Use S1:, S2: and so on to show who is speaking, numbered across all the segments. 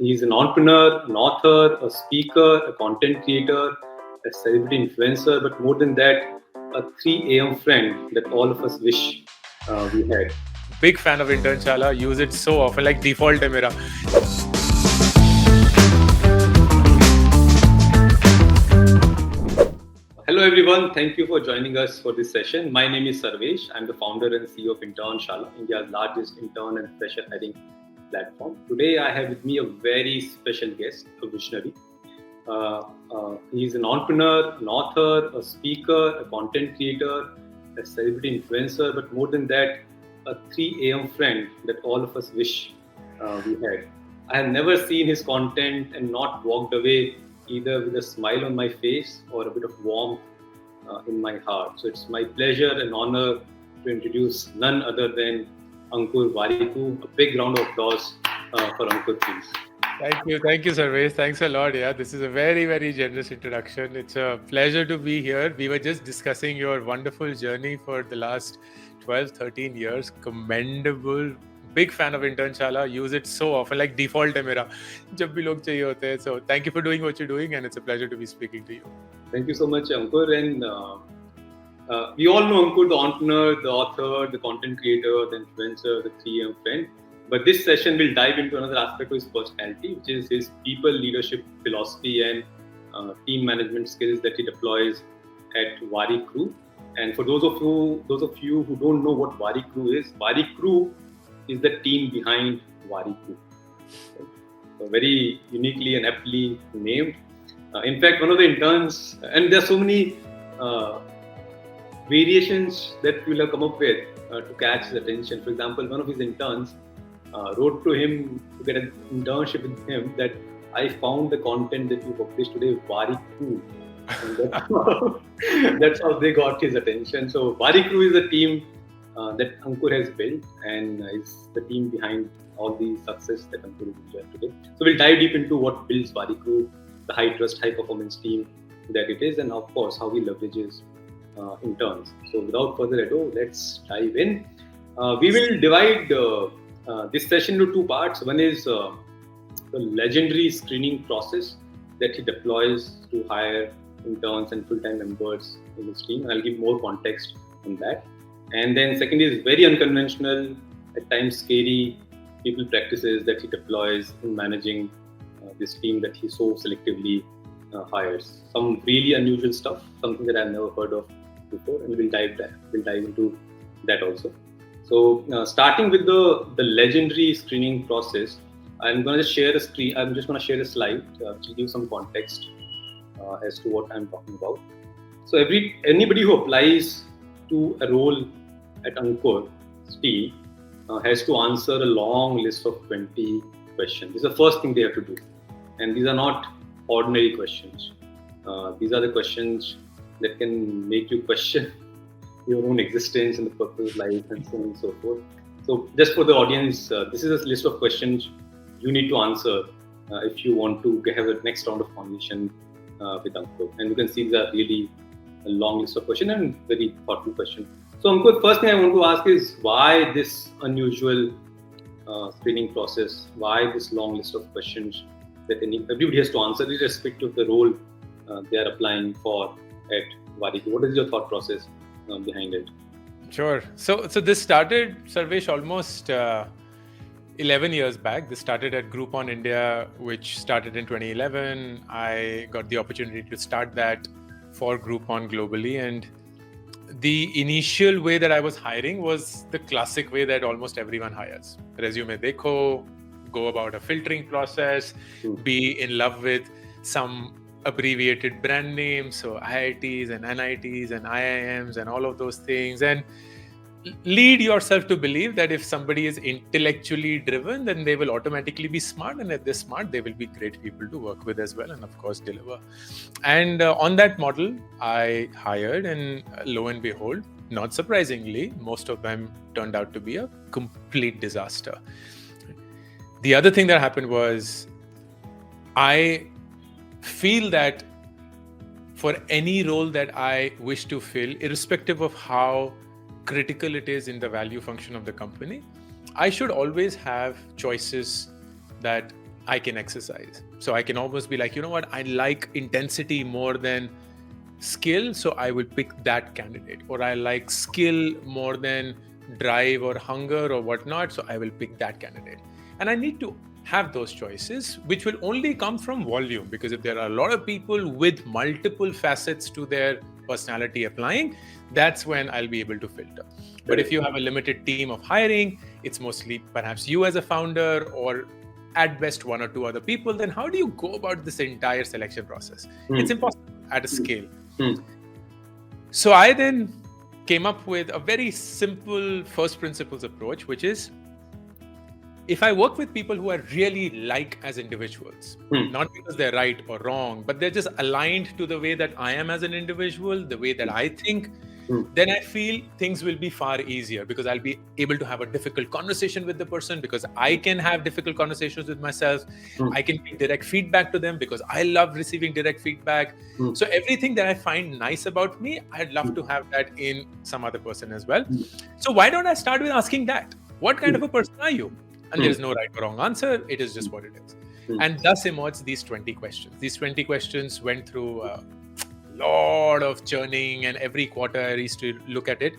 S1: He's an entrepreneur, an author, a speaker, a content creator, a celebrity influencer, but more than that, a 3 a.m. friend that all of us wish we had.
S2: Big fan of Internshala. Use it so often, like default है मेरा.
S1: Hello everyone, thank you for joining us for this session. My name is Sarvesh. I'm the founder and CEO of Internshala, India's largest intern and fresher hiring platform. Today I have with me a very special guest, a visionary. He's an entrepreneur, an author, a speaker, a content creator, a celebrity influencer, but more than that, a 3 a.m. friend that all of us wish we had. I have never seen his content and not walked away either with a smile on my face or a bit of warmth in my heart. So it's my pleasure and honor to introduce none other than Ankur Warikoo. A big round of applause for Ankur, please.
S2: Thank you, Sarvesh. Thanks a lot. Yeah, this is a very, very generous introduction. It's a pleasure to be here. We were just discussing your wonderful journey for the last 12, 13 years. Commendable. Big fan of Internshala. Use it so often, like default है मेरा जब भी लोग चाहिए होते हैं. So thank you for doing what you're doing, and it's a pleasure to be speaking to you.
S1: Thank you so much, Ankur. And we all know Ankur, the entrepreneur, the author, the content creator, the influencer, the 3M friend. But this session will dive into another aspect of his personality, which is his people leadership philosophy and team management skills that he deploys at Warikoo. And for those of you who don't know what Warikoo is the team behind Warikoo. So very uniquely and aptly named. In fact, one of the interns, and there are so many variations that we'll have come up with to catch his attention. For example, one of his interns wrote to him to get an internship with him that I found the content that you published today Warikoo. That's how they got his attention. So Warikoo is a team that Ankur has built and is the team behind all the success that Ankur is enjoying today. So we'll dive deep into what builds Warikoo, the high trust, high performance team that it is, and of course how he leverages interns. So without further ado, let's dive in. We will divide this session into two parts. One is the legendary screening process that he deploys to hire interns and full-time members in his team. I'll give more context on that. And then second is very unconventional, at times scary people practices that he deploys in managing this team that he so selectively hires. Some really unusual stuff, something that I've never heard of before, and we'll dive into that also. So starting with the legendary screening process, I'm going to share a screen. I'm just going to share a slide to give some context as to what I'm talking about. So anybody who applies to a role at Ankur's team has to answer a long list of 20 questions. This is the first thing they have to do. And these are not ordinary questions. These are the questions that can make you question your own existence and the purpose of life and so on and so forth. So just for the audience, this is a list of questions you need to answer if you want to have a next round of conversation with Ankur. And you can see these are really a long list of questions and very thoughtful questions. So Ankur, first thing I want to ask is why this unusual screening process? Why this long list of questions that everybody has to answer irrespective of the role they are applying for at Warikoo? What is your thought process behind it?
S2: Sure. So this started, Sarvesh, almost 11 years back. This started at Groupon India, which started in 2011. I got the opportunity to start that for Groupon globally. And the initial way that I was hiring was the classic way that almost everyone hires. Resume dekho, go about a filtering process, be in love with some abbreviated brand names, so IITs and NITs and IIMs and all of those things, and lead yourself to believe that if somebody is intellectually driven, then they will automatically be smart, and if they're smart, they will be great people to work with as well, and of course deliver. And on that model, I hired, and lo and behold, not surprisingly, most of them turned out to be a complete disaster. The other thing that happened was I feel that for any role that I wish to fill, irrespective of how critical it is in the value function of the company, I should always have choices that I can exercise. So I can almost be like, you know what, I like intensity more than skill, so I will pick that candidate. Or I like skill more than drive or hunger or whatnot, so I will pick that candidate. And I need to have those choices, which will only come from volume, because if there are a lot of people with multiple facets to their personality applying, that's when I'll be able to filter. But if you have a limited team of hiring, it's mostly perhaps you as a founder or at best one or two other people, then how do you go about this entire selection process? It's impossible at a scale. So I then came up with a very simple first principles approach, which is, if I work with people who I really like as individuals, not because they're right or wrong, but they're just aligned to the way that I am as an individual, the way that I think, then I feel things will be far easier, because I'll be able to have a difficult conversation with the person, because I can have difficult conversations with myself. I can give direct feedback to them because I love receiving direct feedback. So everything that I find nice about me, I'd love to have that in some other person as well. So why don't I start with asking that? What kind of a person are you? And there's no right or wrong answer. It is just what it is. And thus emerged these 20 questions. These 20 questions went through a lot of churning, and every quarter I used to look at it.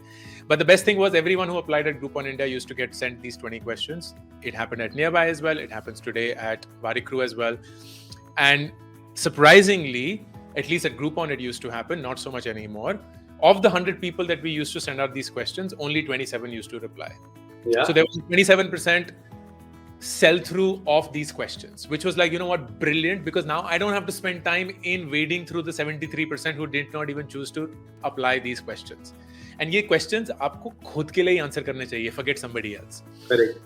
S2: But the best thing was, everyone who applied at Groupon India used to get sent these 20 questions. It happened at Nearby as well. It happens today at Warikoo as well. And surprisingly, at least at Groupon it used to happen, not so much anymore. Of the 100 people that we used to send out these questions, only 27 used to reply. So there was 27% sell-through of these questions, which was like, you know what, brilliant, because now I don't have to spend time in wading through the 73% who did not even choose to apply these questions. And ये questions आपको खुद के लिए answer करने चाहिए, forget somebody else.
S1: Correct.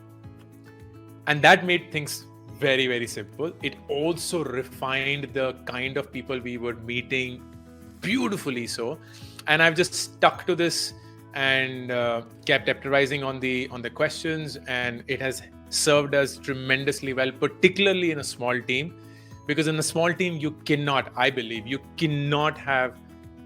S2: And that made things very, very simple. It also refined the kind of people we were meeting beautifully so. And I've just stuck to this and kept improvising on the questions, and it has served us tremendously well, particularly in a small team, because in a small team I believe you cannot have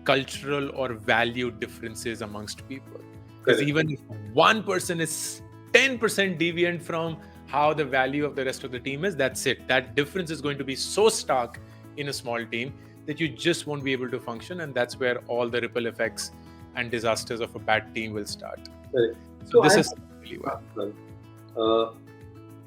S2: cultural or value differences amongst people, because even if one person is 10% deviant from how the value of the rest of the team is, that's it. That difference is going to be so stark in a small team that you just won't be able to function, and that's where all the ripple effects and disasters of a bad team will start. So this is really well.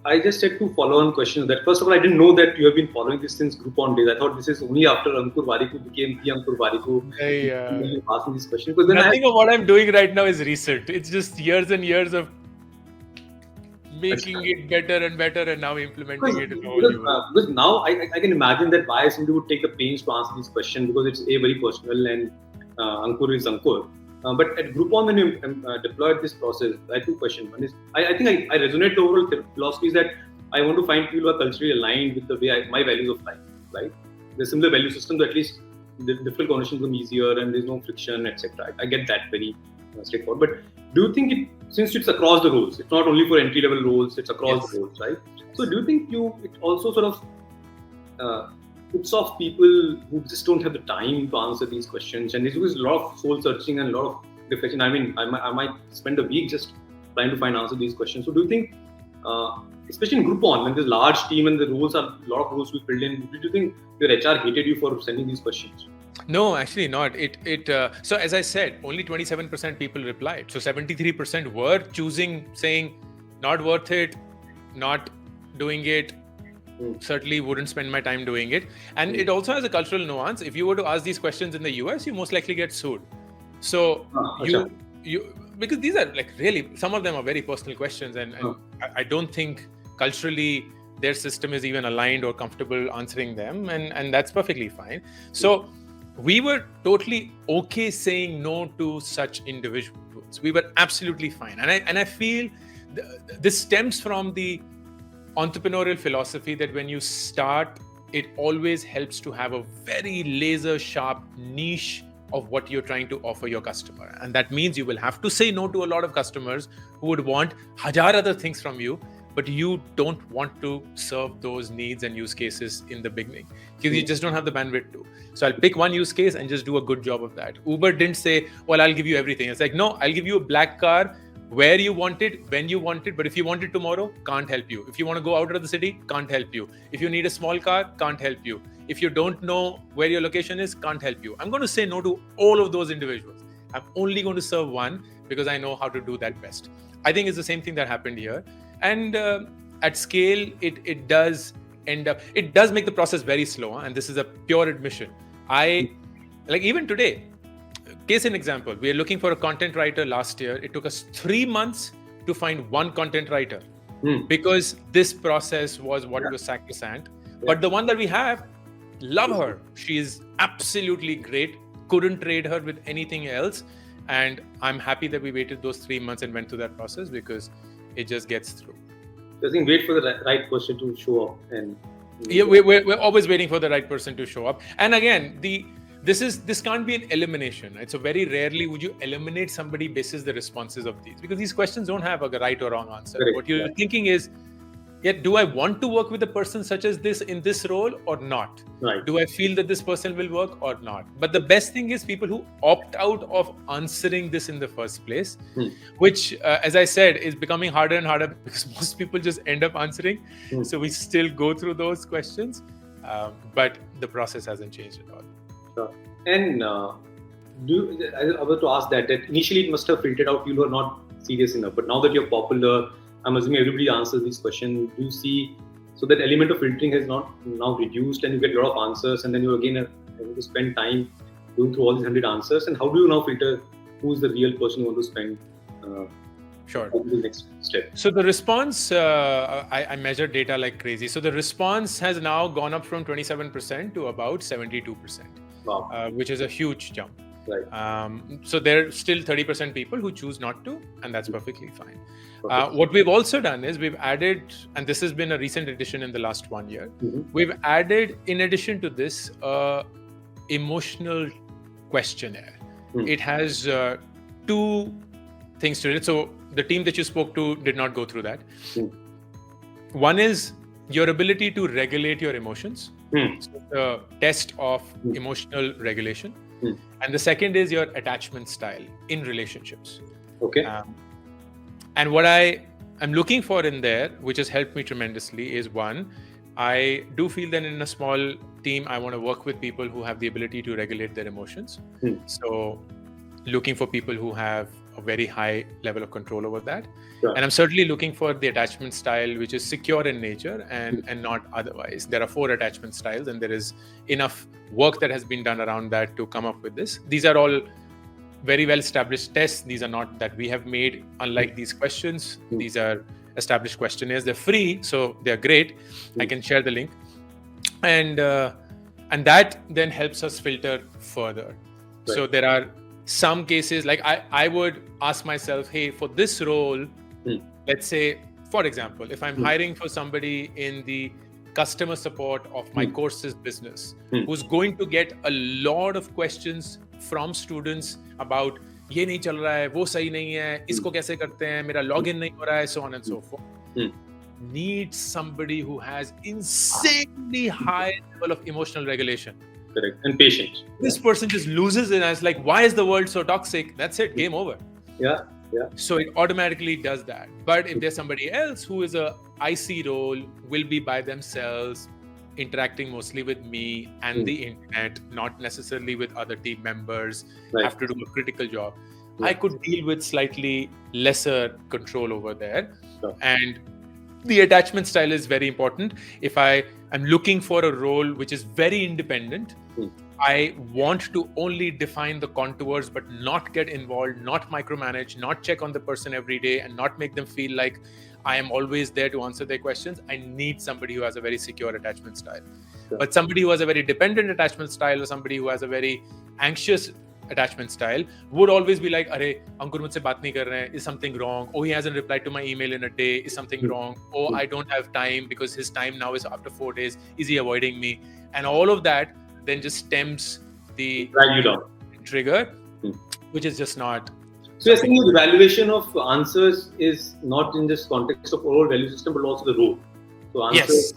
S1: I just had two follow-on questions. That first of all, I didn't know that you have been following this since Groupon days. I thought this is only after Ankur Warikoo became the Ankur Warikoo. Asking this question, because then
S2: nothing of what I'm doing right now is recent. It's just years and years of making it better and better, and now implementing it.
S1: Because now I can imagine that why somebody would take the pains to answer this question, because it's very personal, and Ankur is Ankur. But at Groupon, when you deployed this process, I have two questions. One is, I think I resonate the overall philosophy is that I want to find people who are culturally aligned with the way my values of life, right? There's similar value systems, so at least the difficult conversations become easier and there's no friction, etc. I get that very straightforward. But do you think since it's across the roles, it's not only for entry-level roles, it's across the roles, right? So do you think it also sort of puts off people who just don't have the time to answer these questions, and there's a lot of soul searching and a lot of reflection. I mean, I might spend a week just trying to find answer to these questions. So do you think, especially in Groupon, when there's a large team and the roles are a lot of roles to be filled in, do you think your HR hated you for sending these questions?
S2: No, actually not. So as I said, only 27% people replied. So 73% were choosing, saying, not worth it, not doing it, certainly wouldn't spend my time doing it. And it also has a cultural nuance. If you were to ask these questions in the US, you most likely get sued. So you because these are like really, some of them are very personal questions, and I don't think culturally their system is even aligned or comfortable answering them, and that's perfectly fine. So we were totally okay saying no to such individuals. We were absolutely fine. And I feel this stems from the entrepreneurial philosophy that when you start, it always helps to have a very laser sharp niche of what you're trying to offer your customer. And that means you will have to say no to a lot of customers who would want 1,000 other things from you, but you don't want to serve those needs and use cases in the beginning because you just don't have the bandwidth to. So I'll pick one use case and just do a good job of that. Uber didn't say, well, I'll give you everything. It's like, no, I'll give you a black car, where you want it, when you want it. But if you want it tomorrow, can't help you. If you want to go out of the city, can't help you. If you need a small car, can't help you. If you don't know where your location is, can't help you. I'm going to say no to all of those individuals. I'm only going to serve one because I know how to do that best. I think it's the same thing that happened here. And at scale, it does make the process very slow. And this is a pure admission. Even today, case in example, we are looking for a content writer last year. It took us 3 months to find one content writer because this process was what was sacrosanct. But the one that we have, love her. She is absolutely great. Couldn't trade her with anything else. And I'm happy that we waited those 3 months and went through that process because it just gets through.
S1: I think wait for the right person to show up. And
S2: we're always waiting for the right person to show up. And again, this can't be an elimination, right? So very rarely would you eliminate somebody basis the responses of these, because these questions don't have a right or wrong answer.
S1: Correct.
S2: What you're thinking is, do I want to work with a person such as this in this role or not?
S1: Right.
S2: Do I feel that this person will work or not? But the best thing is people who opt out of answering this in the first place, which, as I said, is becoming harder and harder because most people just end up answering. So we still go through those questions, but the process hasn't changed at all.
S1: Sure. And I was to ask that initially it must have filtered out people who are not serious enough, but now that you're popular, I'm assuming everybody answers this question. Do you see, so that element of filtering has not now reduced and you get a lot of answers, and then you again have to spend time going through all these 100 answers, and how do you now filter who is the real person you want to spend the next step? So
S2: the response, I measure data like crazy. So the response has now gone up from 27% to about 72%, which is a huge jump.
S1: Right.
S2: So there are still 30% people who choose not to, and that's perfectly fine. What we've also done is we've added, and this has been a recent addition in the last 1 year, we've added, in addition to this, emotional questionnaire. It has 2 things to it. So the team that you spoke to did not go through that. One is your ability to regulate your emotions. So the test of emotional regulation. And the second is your attachment style in relationships.
S1: Okay.
S2: And what I'm looking for in there, which has helped me tremendously, is one, I do feel that in a small team, I want to work with people who have the ability to regulate their emotions. So looking for people who have a very high level of control over that.
S1: Sure.
S2: And I'm certainly looking for the attachment style, which is secure in nature and not otherwise. There are 4 attachment styles, and there is enough work that has been done around that to come up with this. These are all very well established tests. These are not that we have made, unlike these questions. These are established questionnaires. They're free, so they're great. I can share the link. And that then helps us filter further. Right. So there are some cases, like I would ask myself, hey, for this role, let's say, for example, if I'm hiring for somebody in the customer support of my courses business, who's going to get a lot of questions from students about ये नहीं चल रहा है, वो सही नहीं है, इसको कैसे करते हैं, मेरा login नहीं हो रहा है, so on and so forth. Needs somebody who has insanely high level of emotional regulation.
S1: Correct. And patience.
S2: This person just loses it and it's like, why is the world so toxic? That's it, game over.
S1: Yeah.
S2: So it automatically does that. But if there's somebody else who is a IC role, will be by themselves, interacting mostly with me and the internet, not necessarily with other team members, have to do a critical job, I could deal with slightly lesser control over there. And the attachment style is very important. If I am looking for a role which is very independent, I want to only define the contours, but not get involved, not micromanage, not check on the person every day, and not make them feel like I am always there to answer their questions. I need somebody who has a very secure attachment style. But somebody who has a very dependent attachment style, or somebody who has a very anxious attachment style, would always be like, "Arey, Ankur mujhse baat nahi kar rahe hain. Is something wrong? Oh, he hasn't replied to my email in a day. Is something wrong? Oh, I don't have time because his time now is after 4 days. Is he avoiding me?" And all of that then just stems the trigger, which is just not.
S1: So I think the evaluation of answers is not in this context of overall value system, but also the role. So answers,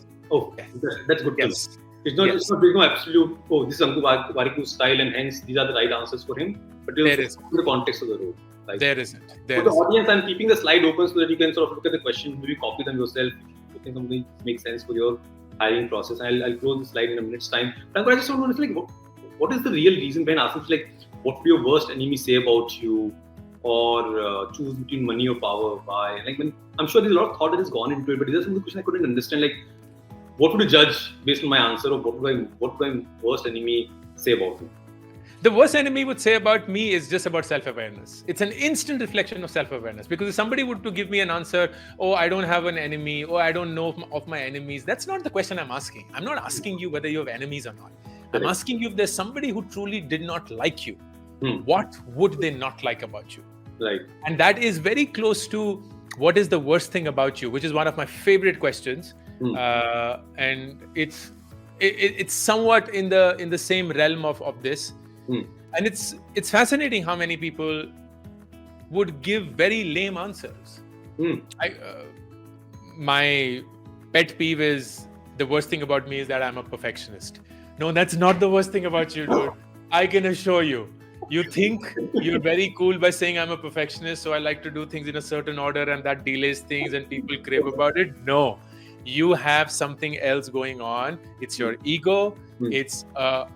S1: that's good.
S2: Yes.
S1: It's not there's no absolute, this is Ankur Warikoo's style and hence these are the right answers for him, but there is the context of the role. Right.
S2: There isn't.
S1: For
S2: There
S1: the
S2: isn't.
S1: audience, I'm keeping the slide open so that you can sort of look at the questions, maybe copy them yourself. You think something makes sense for your hiring process. I'll close the slide in a minute's time. But I just want to know, like, what is the real reason behind asking, like, what would your worst enemy say about you, or choose between money or power? Why? Like, I'm sure there's a lot of thought that has gone into it, but there's some question I couldn't understand. Like, what would you judge based on my answer, or what would my worst enemy say about me?
S2: The worst enemy would say about me is just about self-awareness. It's an instant reflection of self-awareness, because if somebody would to give me an answer, oh, I don't have an enemy, or I don't know of my enemies, that's not the question I'm asking. I'm not asking you whether you have enemies or not. I'm asking you if there's somebody who truly did not like you. What would they not like about you?
S1: Right.
S2: And that is very close to what is the worst thing about you, which is one of my favorite questions. And it's somewhat in the same realm of this. And it's fascinating how many people would give very lame answers. My pet peeve is, the worst thing about me is that I'm a perfectionist. No, that's not the worst thing about you, dude. I can assure you. You think you're very cool by saying I'm a perfectionist, so I like to do things in a certain order, and that delays things and people crave about it. No, you have something else going on. It's your ego. It's a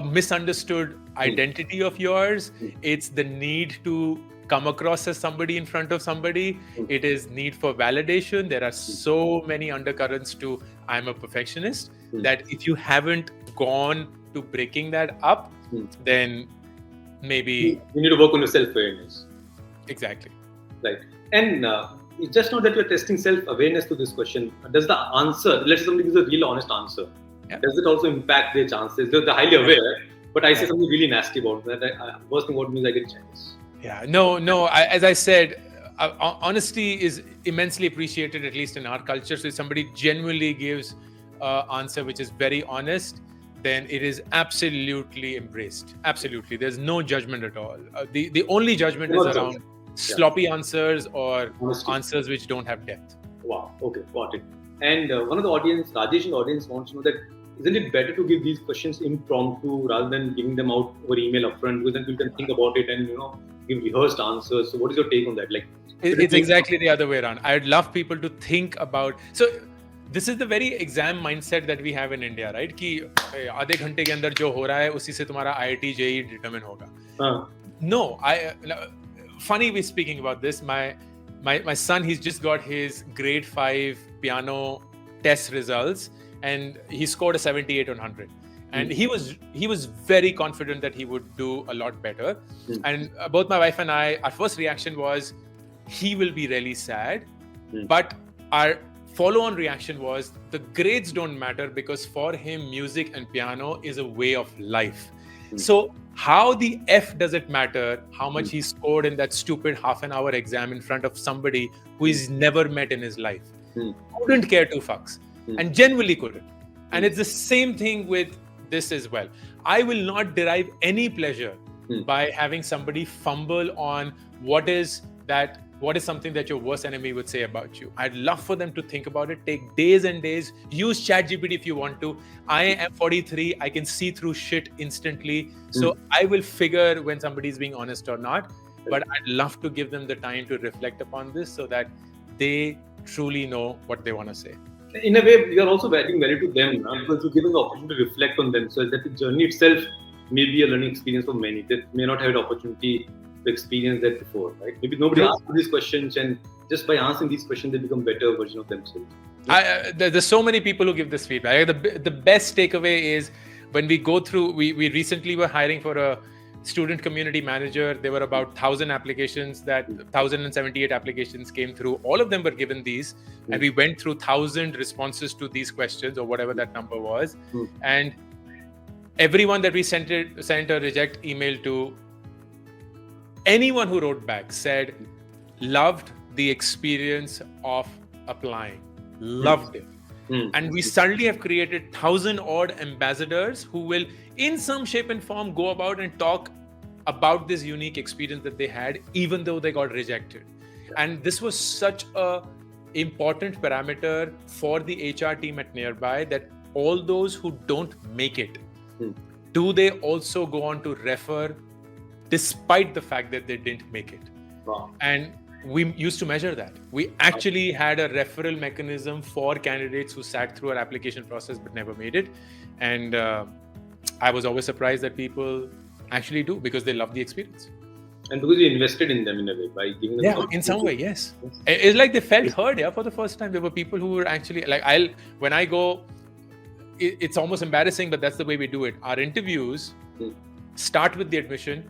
S2: misunderstood identity of yours. It's the need to come across as somebody in front of somebody. It is need for validation. There are so many undercurrents to I'm a perfectionist that if you haven't gone to breaking that up, then maybe
S1: you need to work on your self-awareness.
S2: Exactly.
S1: Right. And it's just not that you're testing self-awareness to this question. Does the answer, let's say somebody gives a real honest answer, does it also impact their chances? They're highly aware, but I say something really nasty about that. Worst thing about me is I get jealous.
S2: Yeah, no. As I said, honesty is immensely appreciated, at least in our culture. So if somebody genuinely gives an answer which is very honest, then it is absolutely embraced. Absolutely. There's no judgment at all. The only judgment is around sloppy answers or answers which don't have depth.
S1: Wow. Okay, got it. And one of the audience, Rajesh in the audience, wants to know that isn't it better to give these questions impromptu rather than giving them out over email upfront, because then people can think about it and give rehearsed answers. So what is your take on that? Like,
S2: it's exactly the other way around. I'd love people to think about. So this is the very exam mindset that we have in India, right? कि आधे घंटे के अंदर जो हो रहा है उसी से तुम्हारा IIT JEE determine होगा. No, funny we're speaking about this. My son, he's just got his grade 5 piano test results, and he scored a 78 on 100. And he was very confident that he would do a lot better. And both my wife and I, our first reaction was, he will be really sad. But our follow-on reaction was, the grades don't matter, because for him, music and piano is a way of life. So how the F does it matter how much he scored in that stupid half an hour exam in front of somebody who he's never met in his life? Couldn't care two fucks, and genuinely couldn't. And it's the same thing with this as well. I will not derive any pleasure by having somebody fumble on what is something that your worst enemy would say about you. I'd love for them to think about it, take days and days, use ChatGPT if you want to. I am 43, I can see through shit instantly. So I will figure when somebody's being honest or not, but I'd love to give them the time to reflect upon this so that they truly know what they want to say.
S1: In a way, you are also adding value to them, because you give them the opportunity to reflect on themselves. That the journey itself may be a learning experience for many that may not have the opportunity to experience that before, right? Maybe nobody asked these questions, and just by answering these questions, they become better version of themselves.
S2: There's so many people who give this feedback. The best takeaway is when we go through, we recently were hiring for a student community manager. There were about 1,000 applications, 1,078 applications came through. All of them were given these, and we went through 1,000 responses to these questions, or whatever that number was. And everyone that we sent a reject email to, anyone who wrote back said, loved the experience of applying, loved it. And we suddenly have created 1,000 odd ambassadors who will, in some shape and form, go about and talk about this unique experience that they had, even though they got rejected. And this was such a important parameter for the HR team at Nearby, that all those who don't make it, do they also go on to refer despite the fact that they didn't make it.
S1: Wow.
S2: And we used to measure that. We actually had a referral mechanism for candidates who sat through our application process but never made it. And I was always surprised that people actually do, because they love the experience.
S1: And because you invested in them in a way by giving them.
S2: Yeah, in some way, yes. It's like they felt heard. Yeah, for the first time, there were people who were actually like, when I go, it's almost embarrassing, but that's the way we do it. Our interviews start with the admission,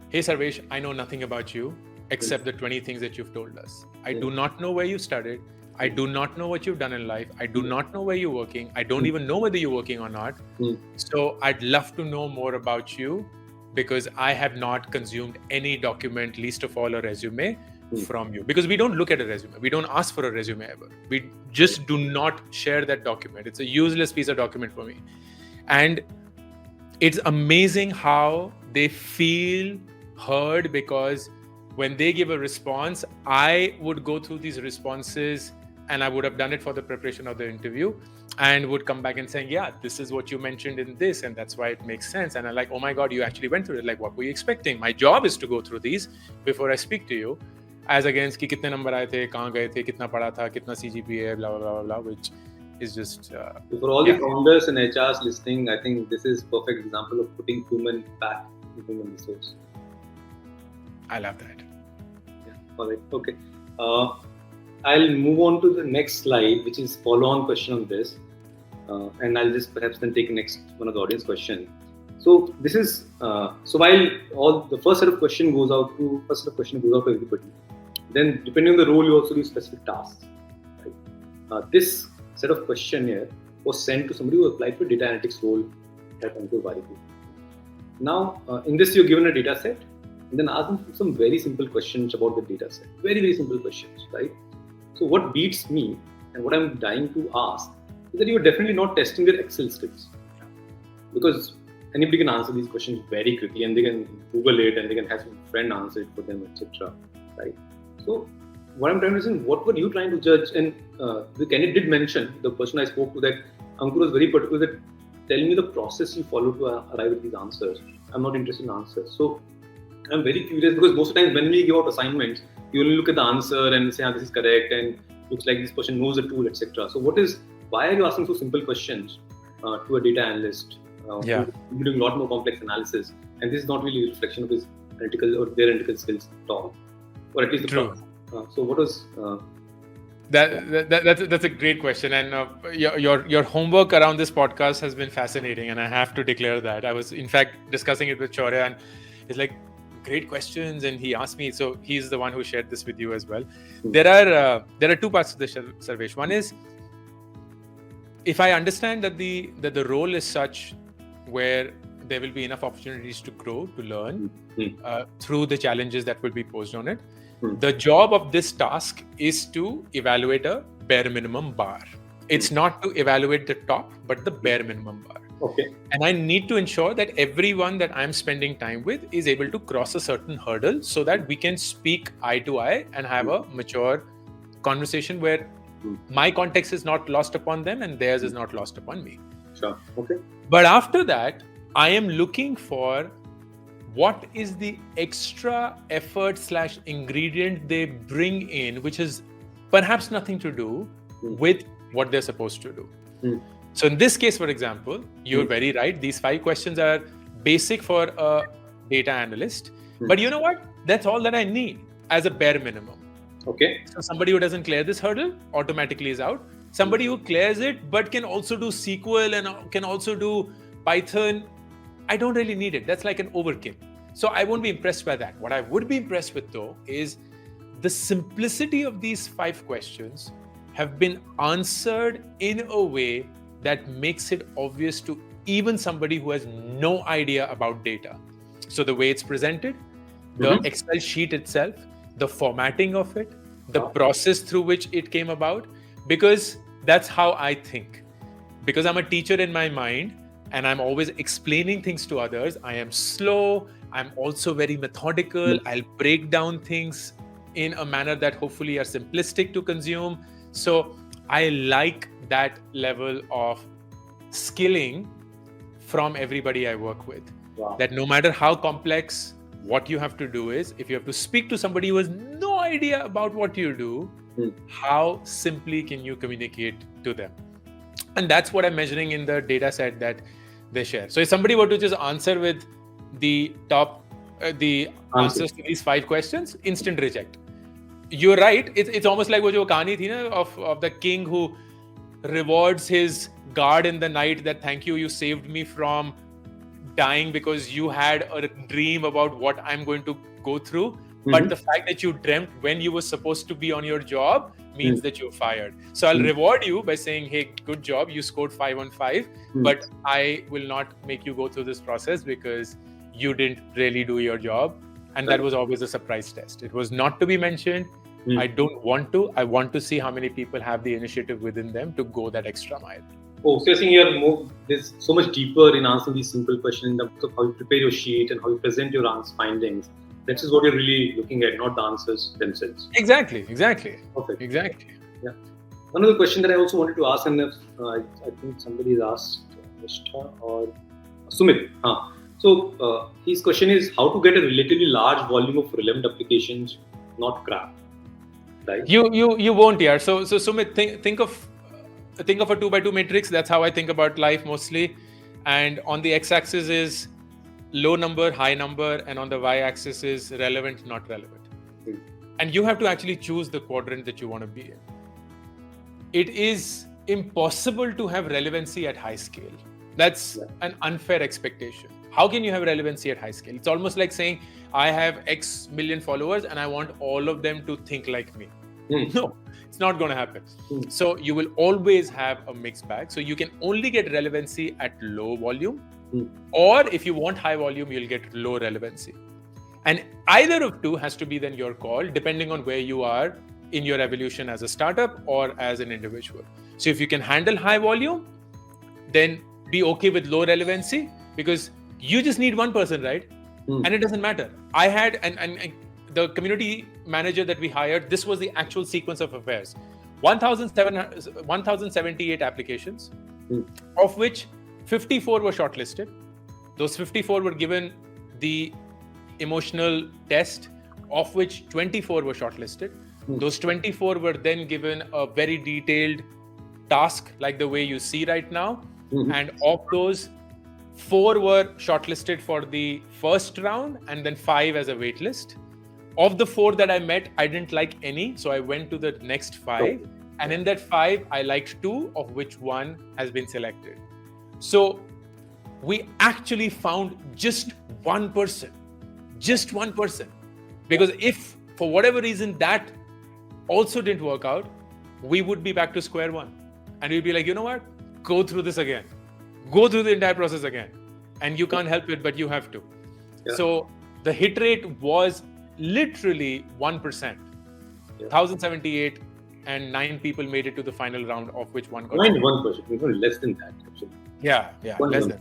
S2: "Hey Sarvesh, I know nothing about you except the 20 things that you've told us. I do not know where you studied. I do not know what you've done in life. I do not know where you're working. I don't even know whether you're working or not. So I'd love to know more about you, because I have not consumed any document, least of all a resume from you." Because we don't look at a resume. We don't ask for a resume ever. We just do not share that document. It's a useless piece of document for me. And it's amazing how they feel heard, because when they give a response, I would go through these responses and I would have done it for the preparation of the interview, and would come back and saying, yeah, this is what you mentioned in this, and that's why it makes sense. And I'm like, oh my God, you actually went through it. Like, what were you expecting? My job is to go through these before I speak to you, as against ki kitne number aaye the, kahan gaye the, kitna padha tha, kitna CGPA, blah, blah, blah, blah, which is just...
S1: For all the founders and HRs listening, I think this is perfect example of putting human back in human resource.
S2: I love that.
S1: Yeah. All right. Okay. I'll move on to the next slide, which is follow-on question on this, and I'll just perhaps then take next one of the audience question. So this is so while all the first set of question goes out to everybody, then depending on the role, you also do specific tasks. Right? This set of question here was sent to somebody who applied for data analytics role at Ankur Warikoo. Now, in this, you're given a data set, and then ask them some very simple questions about the data set. Very, very simple questions, right? So what beats me and what I'm dying to ask is that you're definitely not testing their Excel skills, because anybody can answer these questions very quickly, and they can Google it and they can have some friend answer it for them, etc. Right? So what I'm trying to say is, what were you trying to judge? And the candidate did mention, the person I spoke to, that Ankur was very particular that tell me the process you follow to arrive at these answers. I'm not interested in answers. So I'm very curious, because most of the time when we give out assignments, you only look at the answer and say, this is correct, and looks like this person knows the tool, etc. So why are you asking so simple questions to a data analyst? You're doing a lot more complex analysis, and this is not really a reflection of his analytical or their analytical skills at all, or at least the
S2: True.
S1: So what was...
S2: That's a great question, and your homework around this podcast has been fascinating, and I have to declare that. I was in fact discussing it with Chaurya, and it's like, great questions, and he asked me, so he's the one who shared this with you as well. There are two parts to the Sarvesh. One is, if I understand that the role is such where there will be enough opportunities to grow, to learn through the challenges that will be posed on it. The job of this task is to evaluate a bare minimum bar. It's not to evaluate the top, but the bare minimum bar.
S1: Okay.
S2: And I need to ensure that everyone that I'm spending time with is able to cross a certain hurdle, so that we can speak eye to eye and have a mature conversation where my context is not lost upon them and theirs is not lost upon me.
S1: Sure. Okay.
S2: But after that, I am looking for what is the extra effort / ingredient they bring in, which is perhaps nothing to do with what they're supposed to do. So in this case, for example, you're very right. These 5 questions are basic for a data analyst. But you know what? That's all that I need as a bare minimum.
S1: Okay.
S2: So somebody who doesn't clear this hurdle automatically is out. Somebody who clears it but can also do SQL and can also do Python, I don't really need it. That's like an overkill. So I won't be impressed by that. What I would be impressed with, though, is the simplicity of these 5 questions have been answered in a way that makes it obvious to even somebody who has no idea about data. So the way it's presented, the Excel sheet itself, the formatting of it, the process through which it came about, because that's how I think. Because I'm a teacher in my mind and I'm always explaining things to others, I am slow, I'm also very methodical, I'll break down things in a manner that hopefully are simplistic to consume. So I like that level of skilling from everybody I work with. That no matter how complex what you have to do is, if you have to speak to somebody who has no idea about what you do, how simply can you communicate to them? And that's what I'm measuring in the data set that they share. So if somebody were to just answer with the top, the answers to these 5 questions, instant reject. You're right. It's almost like wo jo kahani thi na of the king who rewards his guard in the night that thank you, you saved me from dying because you had a dream about what I'm going to go through. But the fact that you dreamt when you were supposed to be on your job means that you're fired. So I'll reward you by saying, hey, good job, you scored 5 on 5, but I will not make you go through this process because you didn't really do your job. And that was always a surprise test. It was not to be mentioned. I don't want to. I want to see how many people have the initiative within them to go that extra mile.
S1: Oh, so you're saying there's so much deeper in answering these simple questions in terms of how you prepare your sheet and how you present your findings. That is what you're really looking at, not the answers themselves.
S2: Exactly.
S1: Perfect.
S2: Exactly.
S1: Yeah. Another question that I also wanted to ask, and I think somebody has asked, Nishtha or Sumit. So his question is how to get a relatively large volume of relevant applications, not crap. Right?
S2: You won't, yeah. So Sumit, think of a 2x2 matrix. That's how I think about life mostly. And on the x-axis is low number, high number, and on the y-axis is relevant, not relevant. And you have to actually choose the quadrant that you want to be in. It is impossible to have relevancy at high scale. That's an unfair expectation. How can you have relevancy at high scale? It's almost like saying, I have X million followers and I want all of them to think like me. No, it's not going to happen. So you will always have a mixed bag. So you can only get relevancy at low volume, or if you want high volume, you'll get low relevancy. And either of two has to be then your call, depending on where you are in your evolution as a startup or as an individual. So if you can handle high volume, then be okay with low relevancy, because you just need one person, right? And it doesn't matter. I had, and the community manager that we hired, this was the actual sequence of affairs. 1,078 applications, of which 54 were shortlisted. Those 54 were given the emotional test, of which 24 were shortlisted. Those 24 were then given a very detailed task, like the way you see right now. And of those, 4 were shortlisted for the first round and then 5 as a wait list. Of the 4 that I met, I didn't like any. So I went to the next 5. And in that 5, I liked 2, of which 1 has been selected. So we actually found just one person. Because if for whatever reason that also didn't work out, we would be back to square one. And we'd be like, you know what? Go through this again. Go through the entire process again. And you can't help it, but you have to. Yeah. So the hit rate was literally 1%. 1,078 and 9 people made it to the final round, of which 1 got
S1: 1%, less than that actually.
S2: Yeah, less than that.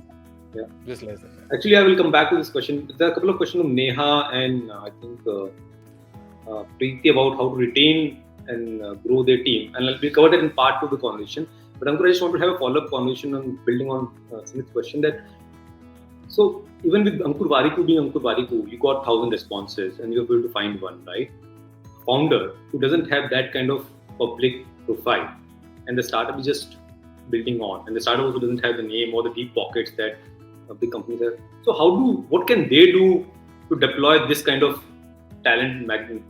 S2: Yeah, just less than that.
S1: Actually, I will come back to this question. There are a couple of questions from Neha and I think Preeti about how to retain and grow their team. And we'll cover that in part 2 of the conversation. But Ankur, I just want to have a follow-up conversation on building on Smith's question that, so even with Ankur Warikoo being Ankur Warikoo, you got 1,000 responses and you're able to find one, right? Founder who doesn't have that kind of public profile and the startup is just building on, and the startup also doesn't have the name or the deep pockets that big companies have. So what can they do to deploy this kind of talent magnet,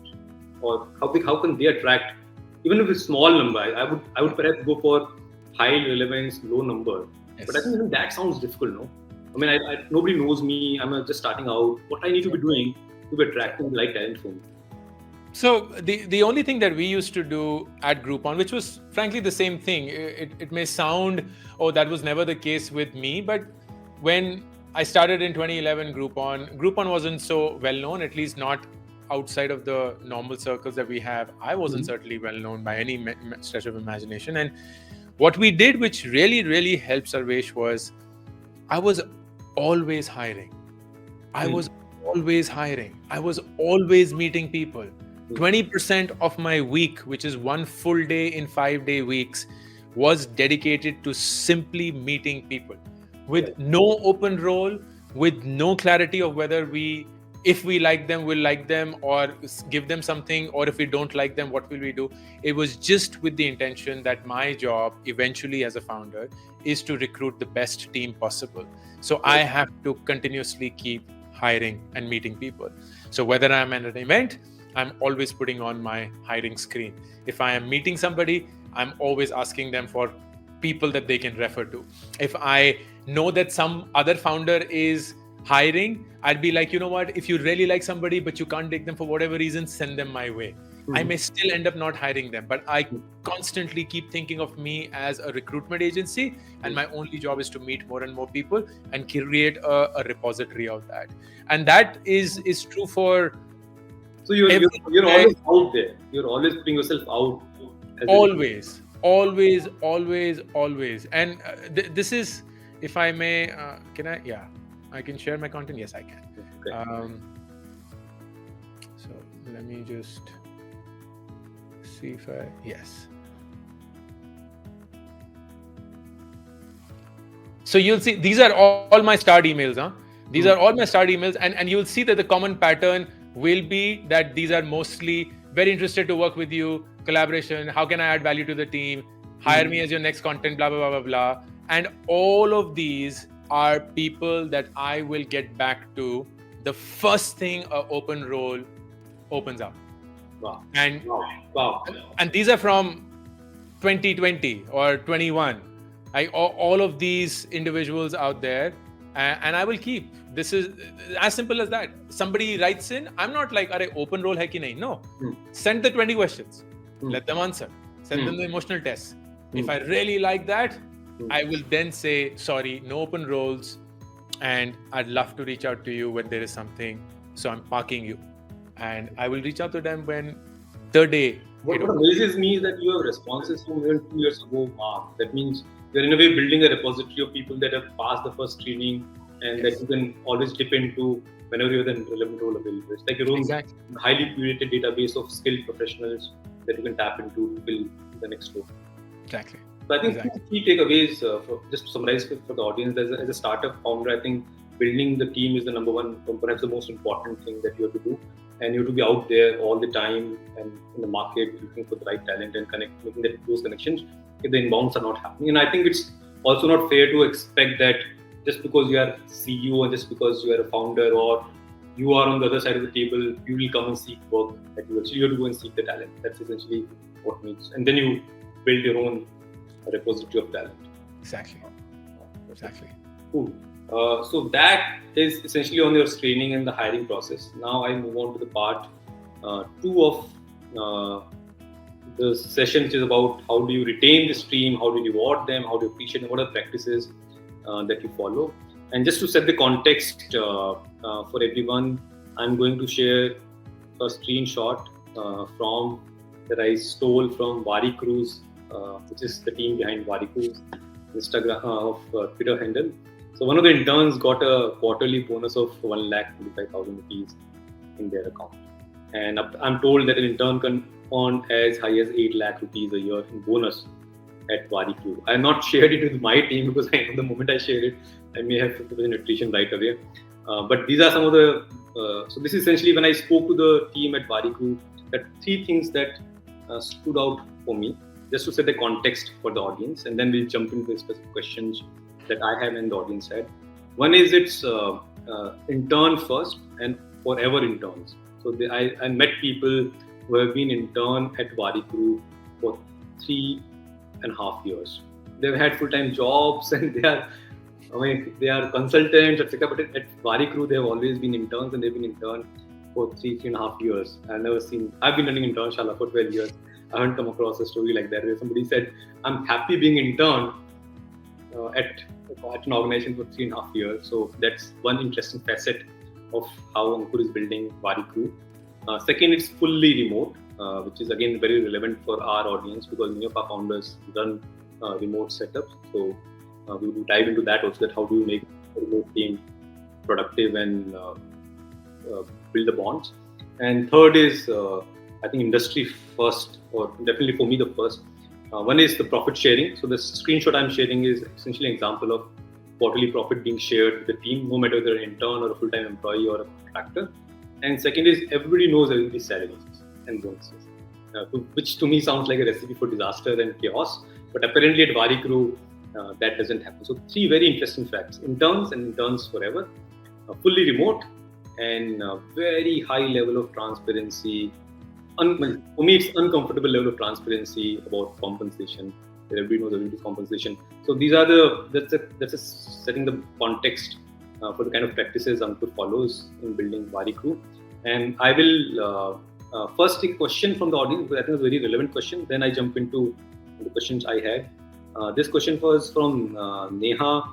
S1: or how can they attract, even if it's small number? I would perhaps go for high relevance, low number. Yes. But I think even that sounds difficult, no? I mean, nobody knows me. I'm just starting out. What I need to be doing to be attracting the right talent for me?
S2: So the only thing that we used to do at Groupon, which was frankly the same thing, it may sound, oh, that was never the case with me, but when I started in 2011 Groupon wasn't so well known, at least not outside of the normal circles that we have. I wasn't certainly well known by any stretch of imagination. And what we did, which really, really helped Sarvesh, was I was always hiring. I was always meeting people. 20% of my week, which is 1 full day in 5-day weeks, was dedicated to simply meeting people with no open role, with no clarity of whether we if we like them, we'll like them, or give them something, or if we don't like them, what will we do? It was just with the intention that my job eventually as a founder is to recruit the best team possible. So I have to continuously keep hiring and meeting people. So whether I'm at an event, I'm always putting on my hiring screen. If I am meeting somebody, I'm always asking them for people that they can refer to. If I know that some other founder is hiring, I'd be like, you know what, if you really like somebody but you can't take them for whatever reason, send them my way. I may still end up not hiring them, but I constantly keep thinking of me as a recruitment agency, and my only job is to meet more and more people and create a repository of that. And that is true for
S1: So you're always out there. You're always putting yourself out.
S2: Always. And this is, if I may, can I? Yeah, I can share my content. Yes, I can.
S1: Okay.
S2: So let me just see if yes. So you'll see these are all my start emails. These are all my start emails, and you'll see that the common pattern will be that these are mostly very interested to work with you, collaboration, how can I add value to the team, hire me as your next content, blah, blah, blah, blah, blah. And all of these are people that I will get back to the first thing an open role opens up.
S1: Wow.
S2: And
S1: wow.
S2: And these are from 2020 or 21. All of these individuals out there, and I will keep. This is as simple as that. Somebody writes in, I'm not like, "Arey, open role hai ki nahi?" No. Send the 20 questions. Let them answer. Send them the emotional tests. If I really like that, I will then say, sorry, no open roles, and I'd love to reach out to you when there is something. So I'm parking you, and I will reach out to them when the day.
S1: What amazes me is that you have responses from even 2 years ago, Mark. That means you're in a way building a repository of people that have passed the first screening, and that you can always dip into whenever you have a relevant role available. It's like your own highly curated database of skilled professionals that you can tap into to fill the next role.
S2: Exactly.
S1: So I think two key takeaways, just to summarize for the audience, as a startup founder, I think building the team is the number one, perhaps the most important thing that you have to do. And you have to be out there all the time and in the market looking for the right talent and making those connections if the inbounds are not happening. And I think it's also not fair to expect that just because you are CEO and just because you are a founder or you are on the other side of the table, you will come and seek work that you actually have to go and seek the talent. That's essentially what needs. And then you build your own repository of talent.
S2: Exactly.
S1: Cool. So that is essentially on your screening and the hiring process. Now I move on to the part 2 of the session, which is about how do you retain this team, how do you reward them, how do you appreciate them, what are the practices that you follow. And just to set the context for everyone, I'm going to share a screenshot from that I stole from Warikoo's, which is the team behind Warikoo's Instagram Twitter handle. So one of the interns got a quarterly bonus of 1,45,000 rupees in their account. And I'm told that an intern can earn as high as 8 lakh rupees a year in bonus at Warikoo. I have not shared it with my team because I know the moment I share it, I may have 50% attrition right away. But these are some of the, so this is essentially when I spoke to the team at Warikoo, that 3 things that stood out for me, just to set the context for the audience, and then we'll jump into the specific questions that I have and the audience had. One is it's intern first and forever interns. So I met people who have been intern at Warikoo for 3.5 years. They've had full-time jobs and they are consultants, etc. But at Warikoo, they have always been interns and they've been intern for 3.5 years. I've been running Internshala for 12 years. I haven't come across a story like that where somebody said, I'm happy being intern at an organization for 3.5 years. So that's one interesting facet of how Ankur is building Warikoo. Second, it's fully remote, which is again very relevant for our audience because many of our founders run remote setups. So we will dive into that also, that how do you make a remote team productive and build the bonds. And third is, I think industry first, or definitely for me the first. One is the profit sharing. So the screenshot I'm sharing is essentially an example of quarterly profit being shared with the team, no matter whether an intern or a full-time employee or a contractor. And second is everybody knows everybody's salaries and bonuses, which to me sounds like a recipe for disaster and chaos. But apparently at Warikoo, that doesn't happen. So three very interesting facts: interns and interns forever, fully remote, and very high level of transparency. For me, it's uncomfortable level of transparency about compensation. Everybody knows everybody's compensation. So these are that's setting the context for the kind of practices Ankur follows in building Warikoo. And I will first take a question from the audience, because I think it's a very relevant question. Then I jump into the questions I had. This question was from Neha.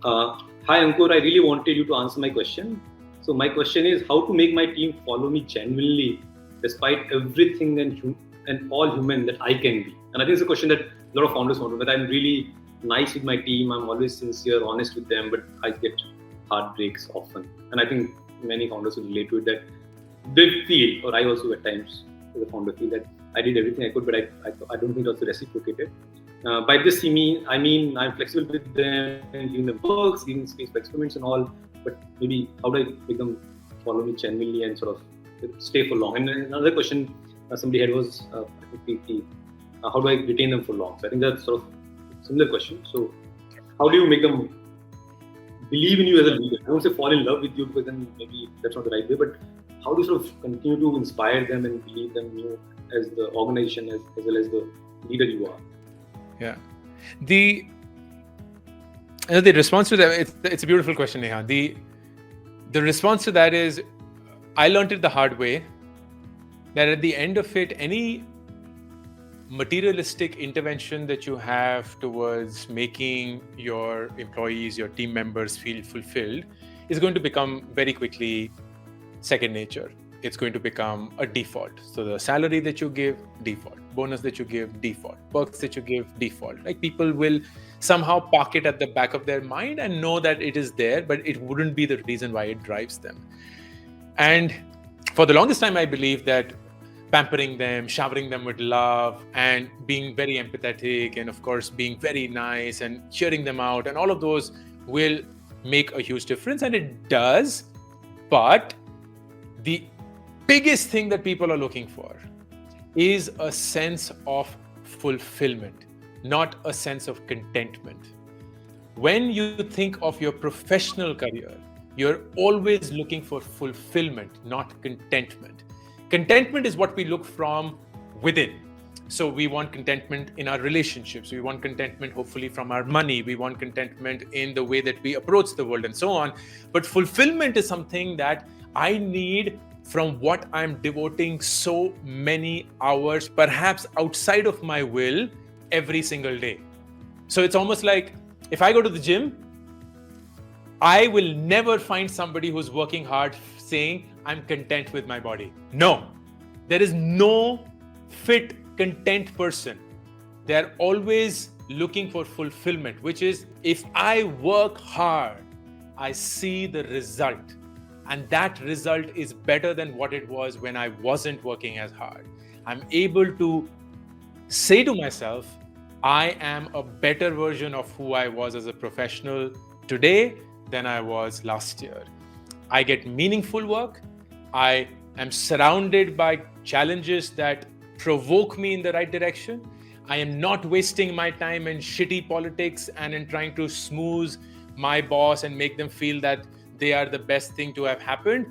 S1: Hi Ankur, I really wanted you to answer my question. So my question is how to make my team follow me genuinely despite everything and all human that I can be. And I think it's a question that a lot of founders want to, but I'm really nice with my team. I'm always sincere, honest with them, but I get heartbreaks often. And I think many founders will relate to it, that they feel, or I also at times as a founder feel that I did everything I could, but I don't think it was reciprocated. By this I mean I'm flexible with them and giving them works, giving space for experiments and all, but maybe how do I make them follow me genuinely and sort of stay for long? And another question somebody had was, how do I retain them for long? So I think that's sort of a similar question. So how do you make them believe in you as a leader? I won't say fall in love with you, because then maybe that's not the right way, but how do you sort of continue to inspire them and believe them in you as the organization as well as the leader you are?
S2: Yeah. The response to that, it's a beautiful question, Neha. The response to that is, I learned it the hard way, that at the end of it, any materialistic intervention that you have towards making your employees, your team members feel fulfilled is going to become very quickly second nature. It's going to become a default. So the salary that you give, default. Bonus that you give, default. Perks that you give, default. Like, people will somehow park it at the back of their mind and know that it is there, but it wouldn't be the reason why it drives them. And for the longest time, I believed that pampering them, showering them with love, and being very empathetic, and of course being very nice and cheering them out, and all of those will make a huge difference, and it does. But the biggest thing that people are looking for is a sense of fulfillment, not a sense of contentment. When you think of your professional career, you're always looking for fulfillment, not contentment. Contentment is what we look from within. So we want contentment in our relationships. We want contentment, hopefully, from our money. We want contentment in the way that we approach the world and so on. But fulfillment is something that I need from what I'm devoting so many hours, perhaps outside of my will, every single day. So it's almost like if I go to the gym, I will never find somebody who's working hard saying, I'm content with my body. No, there is no fit, content person. They're always looking for fulfillment, which is, if I work hard, I see the result. And that result is better than what it was when I wasn't working as hard. I'm able to say to myself, I am a better version of who I was as a professional today than I was last year. I get meaningful work. I am surrounded by challenges that provoke me in the right direction. I am not wasting my time in shitty politics and in trying to smooth my boss and make them feel that they are the best thing to have happened.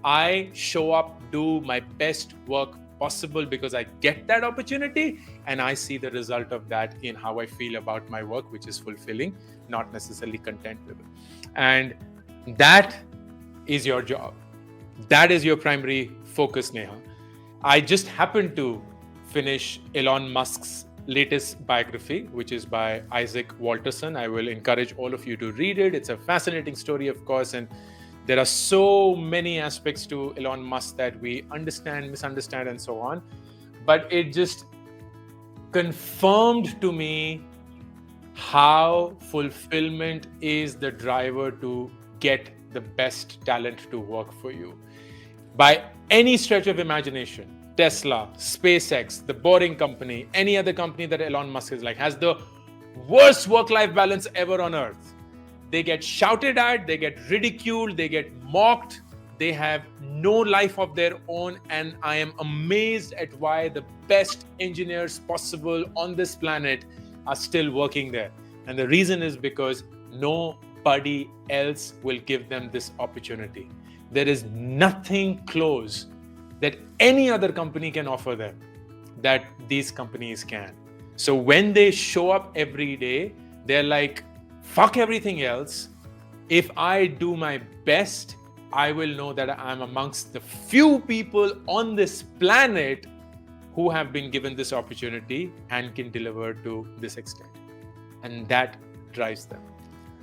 S2: I show up, do my best work possible because I get that opportunity, and I see the result of that in how I feel about my work, which is fulfilling, not necessarily content level. And that is your job. That is your primary focus, Neha. I just happened to finish Elon Musk's latest biography, which is by Isaac Walterson. I will encourage all of you to read it. It's a fascinating story, of course, and there are so many aspects to Elon Musk that we understand, misunderstand, and so on. But it just confirmed to me how fulfillment is the driver to get the best talent to work for you. By any stretch of imagination, Tesla, SpaceX, the Boring Company, any other company that Elon Musk is like, has the worst work-life balance ever on earth. They get shouted at, they get ridiculed, they get mocked, they have no life of their own, and I am amazed at why the best engineers possible on this planet are still working there. And the reason is because nobody else will give them this opportunity. There is nothing close that any other company can offer them that these companies can. So when they show up every day, they're like, fuck everything else. If I do my best, I will know that I'm amongst the few people on this planet who have been given this opportunity and can deliver to this extent. And that drives them.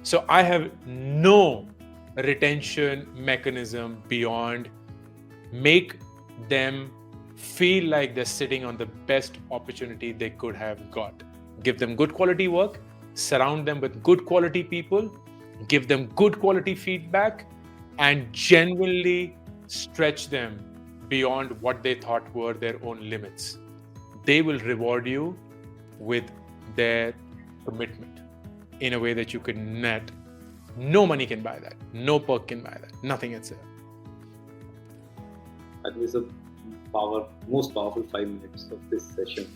S2: So I have no retention mechanism beyond make them feel like they're sitting on the best opportunity they could have got. Give them good quality work, surround them with good quality people, give them good quality feedback, and genuinely stretch them beyond what they thought were their own limits. They will reward you with their commitment in a way that you can net. No money can buy that. No perk can buy that. Nothing else.
S1: I think it's the most powerful 5 minutes of this session.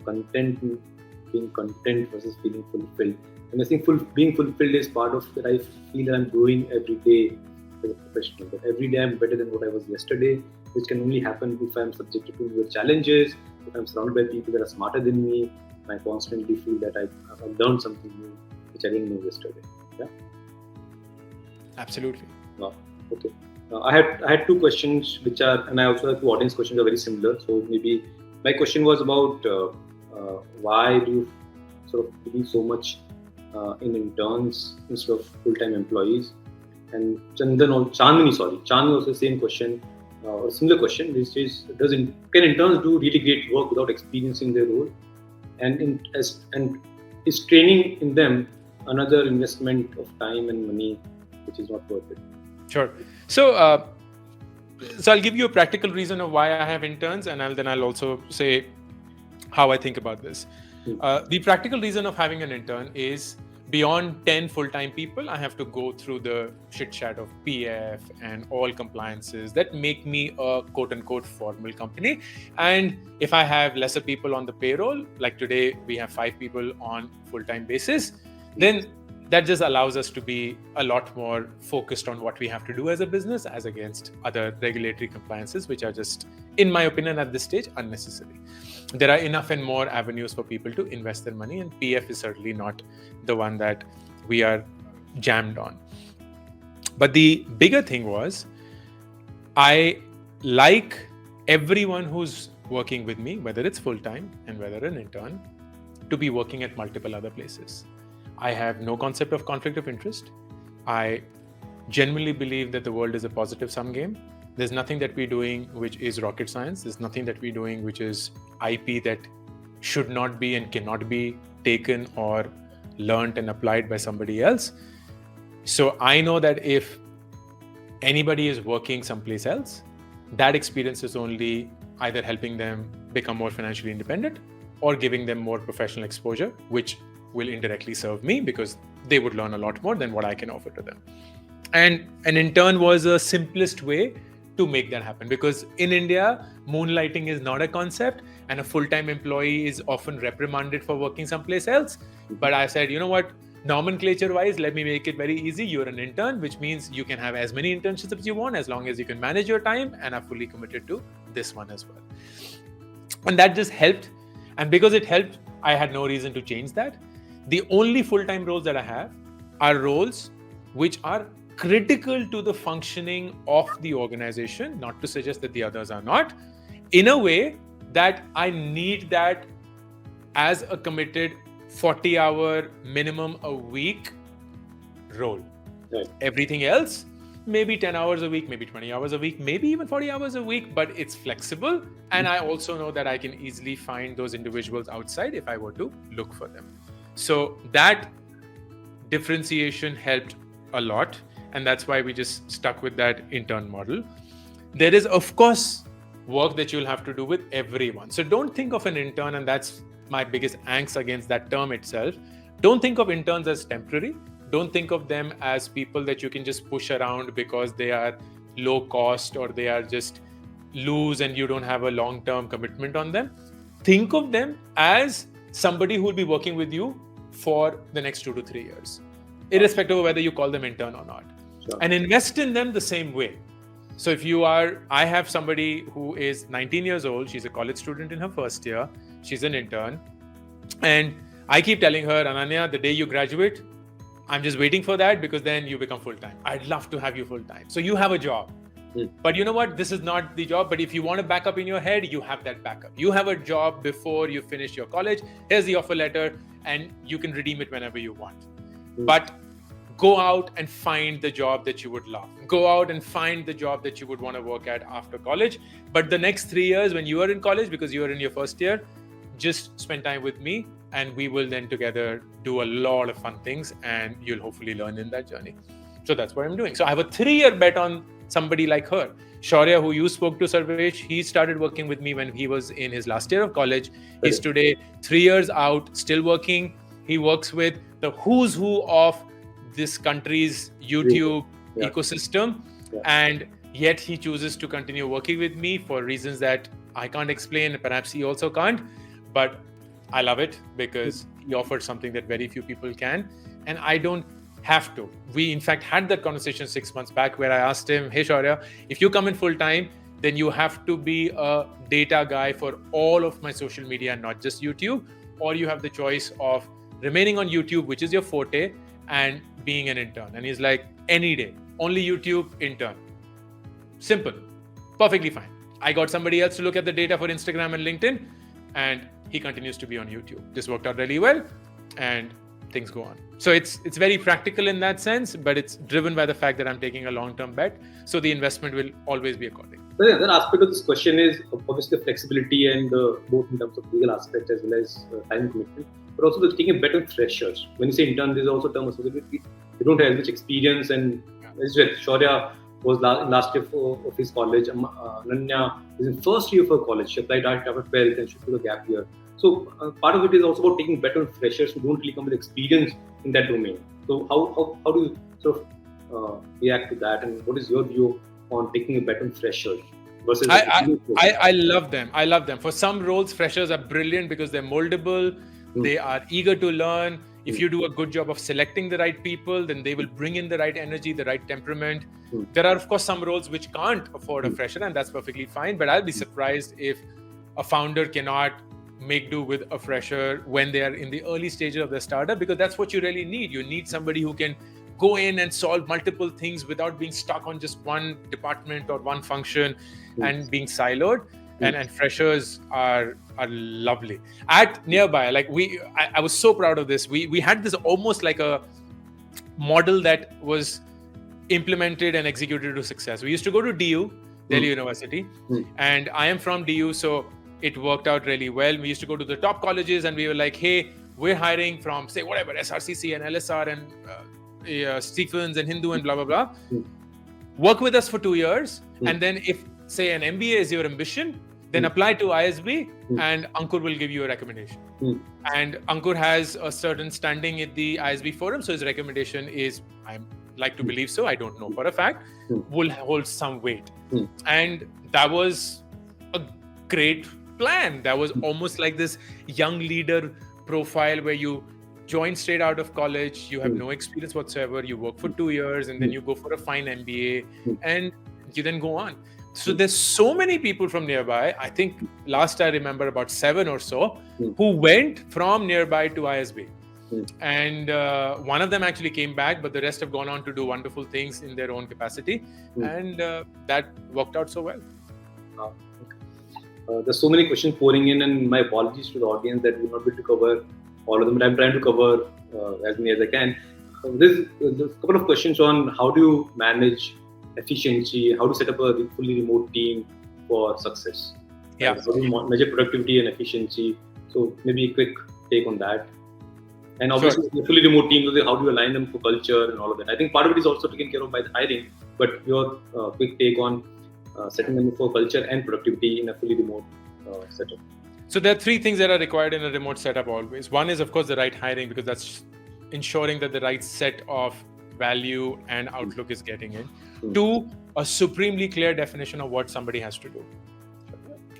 S1: And being content versus feeling fulfilled. And I think being fulfilled is part of that. I feel I'm growing every day as a professional. But every day I'm better than what I was yesterday, which can only happen if I'm subjected to newer challenges, if I'm surrounded by people that are smarter than me, and I constantly feel that I've learned something new, which I didn't know yesterday. Yeah.
S2: Absolutely.
S1: Wow. Okay. I had 2 questions, and I also have 2 audience questions that are very similar. So maybe my question was about why do you sort of believe so much in interns instead of full-time employees? And Chandni also the same question, or similar question, which is, can interns do really great work without experiencing their role? And is training in them another investment of time and money, which is not worth it?
S2: Sure. So I'll give you a practical reason of why I have interns, and I'll also say how I think about this. The practical reason of having an intern is beyond 10 full-time people, I have to go through the shit chat of PF and all compliances that make me a quote-unquote formal company. And if I have lesser people on the payroll, like today we have 5 people on full-time basis, then that just allows us to be a lot more focused on what we have to do as a business as against other regulatory compliances, which are just, in my opinion, at this stage, unnecessary. There are enough and more avenues for people to invest their money, and PF is certainly not the one that we are jammed on. But the bigger thing was, I like everyone who's working with me, whether it's full-time and whether an intern, to be working at multiple other places. I have no concept of conflict of interest. I genuinely believe that the world is a positive sum game. There's nothing that we're doing which is rocket science. There's nothing that we're doing which is IP that should not be and cannot be taken or learned and applied by somebody else. So I know that if anybody is working someplace else, that experience is only either helping them become more financially independent or giving them more professional exposure, which will indirectly serve me because they would learn a lot more than what I can offer to them. And an intern was the simplest way to make that happen, because in India, moonlighting is not a concept and a full-time employee is often reprimanded for working someplace else. But I said, you know what, nomenclature-wise, let me make it very easy. You're an intern, which means you can have as many internships as you want as long as you can manage your time and are fully committed to this one as well. And that just helped. And because it helped, I had no reason to change that. The only full-time roles that I have are roles which are critical to the functioning of the organization, not to suggest that the others are not, in a way that I need that as a committed 40-hour minimum a week role.
S1: Right.
S2: Everything else, maybe 10 hours a week, maybe 20 hours a week, maybe even 40 hours a week, but it's flexible. And I also know that I can easily find those individuals outside if I were to look for them. So that differentiation helped a lot. And that's why we just stuck with that intern model. There is, of course, work that you'll have to do with everyone. So don't think of an intern, and that's my biggest angst against that term itself. Don't think of interns as temporary. Don't think of them as people that you can just push around because they are low cost or they are just loose and you don't have a long-term commitment on them, think of them as somebody who will be working with you for the next 2 to 3 years, irrespective of whether you call them intern or not.
S1: Sure.
S2: And invest in them the same way. So if I have somebody who is 19 years old, she's a college student in her first year, she's an intern, and I keep telling her, Ananya, the day you graduate, I'm just waiting for that because then you become full-time. I'd love to have you full-time. So you have a job. But you know what? This is not the job. But if you want a backup in your head, you have that backup. You have a job before you finish your college. Here's the offer letter and you can redeem it whenever you want. But go out and find the job that you would love. Go out and find the job that you would want to work at after college. But the next 3 years when you are in college, because you are in your first year, just spend time with me and we will then together do a lot of fun things and you'll hopefully learn in that journey. So that's what I'm doing. So I have a 3-year bet on somebody like her. Shaurya, who you spoke to, Sarvesh, he started working with me when he was in his last year of college. He's today 3 years out, still working. He works with the who's who of this country's YouTube ecosystem. And yet he chooses to continue working with me for reasons that I can't explain. Perhaps he also can't. But I love it because he offers something that very few people can. And I don't have to. We in fact had that conversation 6 months back where I asked him, hey Shaurya, if you come in full time, then you have to be a data guy for all of my social media, not just YouTube, or you have the choice of remaining on YouTube, which is your forte, and being an intern. And he's like, any day, only YouTube, intern. Simple, perfectly fine. I got somebody else to look at the data for Instagram and LinkedIn, and he continues to be on YouTube. This worked out really well, and things go on. So it's very practical in that sense, but it's driven by the fact that I'm taking a long-term bet. So the investment will always be according.
S1: The other aspect of this question is obviously flexibility and both in terms of legal aspect as well as time commitment, but also taking a bet on freshers. When you say intern, there's also a term associated with it. You don't have as much experience, and as well, Shaurya was last year of his college. Ananya is in first year of her college. She applied after 12th and she took a gap year. So part of it is also about taking better freshers who don't really come with experience in that domain. So how do you sort of react to that, and what is your view on taking a better freshers versus?
S2: I love them. I love them. For some roles, freshers are brilliant because they're moldable. They are eager to learn. If you do a good job of selecting the right people, then they will bring in the right energy, the right temperament. There are, of course, some roles which can't afford a fresher, and that's perfectly fine. But I'll be surprised if a founder cannot make do with a fresher when they are in the early stages of their startup, because that's what you really need. You need somebody who can go in and solve multiple things without being stuck on just one department or one function and being siloed. And freshers are lovely. At Nearby, like I was so proud of this. We had this almost like a model that was implemented and executed to success. We used to go to DU, Delhi University, and I am from DU, so it worked out really well. We used to go to the top colleges and we were like, hey, we're hiring from, say, whatever, SRCC and LSR and Stephens and Hindu and blah, blah, blah. Work with us for 2 years. And then if, say, an MBA is your ambition, then apply to ISB and Ankur will give you a recommendation. And Ankur has a certain standing in the ISB forum. So his recommendation is, I like to believe so, I don't know for a fact, will hold some weight. And that was a great plan. That was almost like this young leader profile where you join straight out of college, you have no experience whatsoever, you work for 2 years and then you go for a fine MBA and you then go on. So there's so many people from Nearby. I think last I remember about 7 or so who went from Nearby to ISB. And one of them actually came back, but the rest have gone on to do wonderful things in their own capacity. And that worked out so well.
S1: There's so many questions pouring in, and my apologies to the audience that we're not able to cover all of them, but I'm trying to cover as many as I can. There's a couple of questions on how do you manage efficiency, how to set up a fully remote team for success.
S2: Yeah.
S1: How do you measure productivity and efficiency? So maybe a quick take on that. And obviously, the fully remote team, how do you align them for culture and all of that? I think part of it is also taken care of by the hiring, but your quick take on setting them for culture and productivity in a fully remote setup.
S2: So there are 3 things that are required in a remote setup always. One is, of course, the right hiring, because that's ensuring that the right set of value and outlook is getting in. 2, a supremely clear definition of what somebody has to do.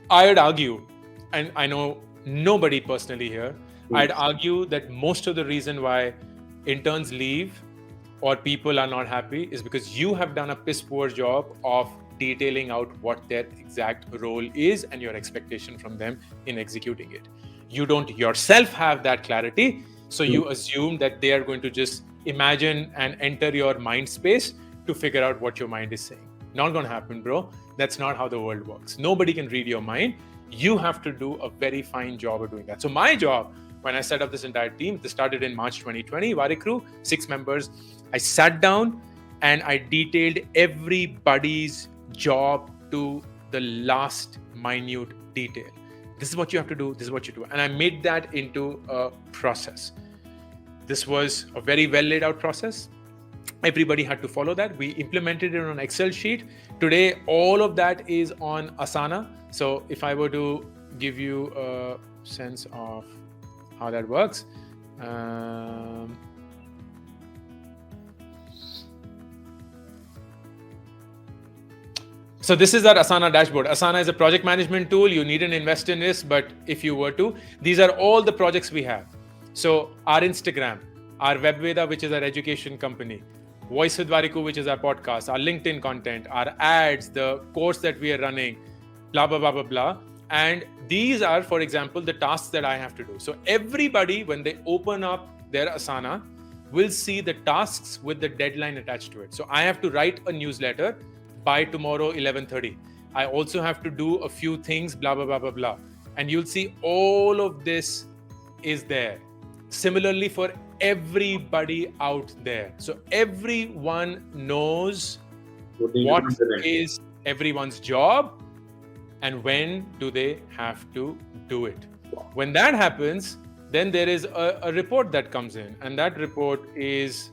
S2: I'd argue, and I know nobody personally here, I'd argue that most of the reason why interns leave or people are not happy is because you have done a piss poor job of detailing out what their exact role is and your expectation from them in executing it. You don't yourself have that clarity, so you assume that they are going to just imagine and enter your mind space to figure out what your mind is saying. Not going to happen, bro. That's not how the world works. Nobody can read your mind. You have to do a very fine job of doing that. So my job, when I set up this entire team, this started in March 2020, Warikoo, 6 members. I sat down and I detailed everybody's job to the last minute detail. This is what you have to do. This is what you do. And I made that into a process. This was a very well laid out process. Everybody had to follow that. We implemented it on an Excel sheet. Today, all of that is on Asana. So if I were to give you a sense of how that works, so this is our Asana dashboard. Asana is a project management tool. You needn't invest in this, but if you were to, these are all the projects we have. So our Instagram, our WebVeda, which is our education company, Voice with Warikoo, which is our podcast, our LinkedIn content, our ads, the course that we are running, blah, blah, blah, blah, blah. And these are, for example, the tasks that I have to do. So everybody, when they open up their Asana, will see the tasks with the deadline attached to it. So I have to write a newsletter by tomorrow, 11:30. I also have to do a few things, blah, blah, blah, blah, blah. And you'll see all of this is there. Similarly for everybody out there. So everyone knows what is everyone's job and when do they have to do it. When that happens, then there is a report that comes in, and that report is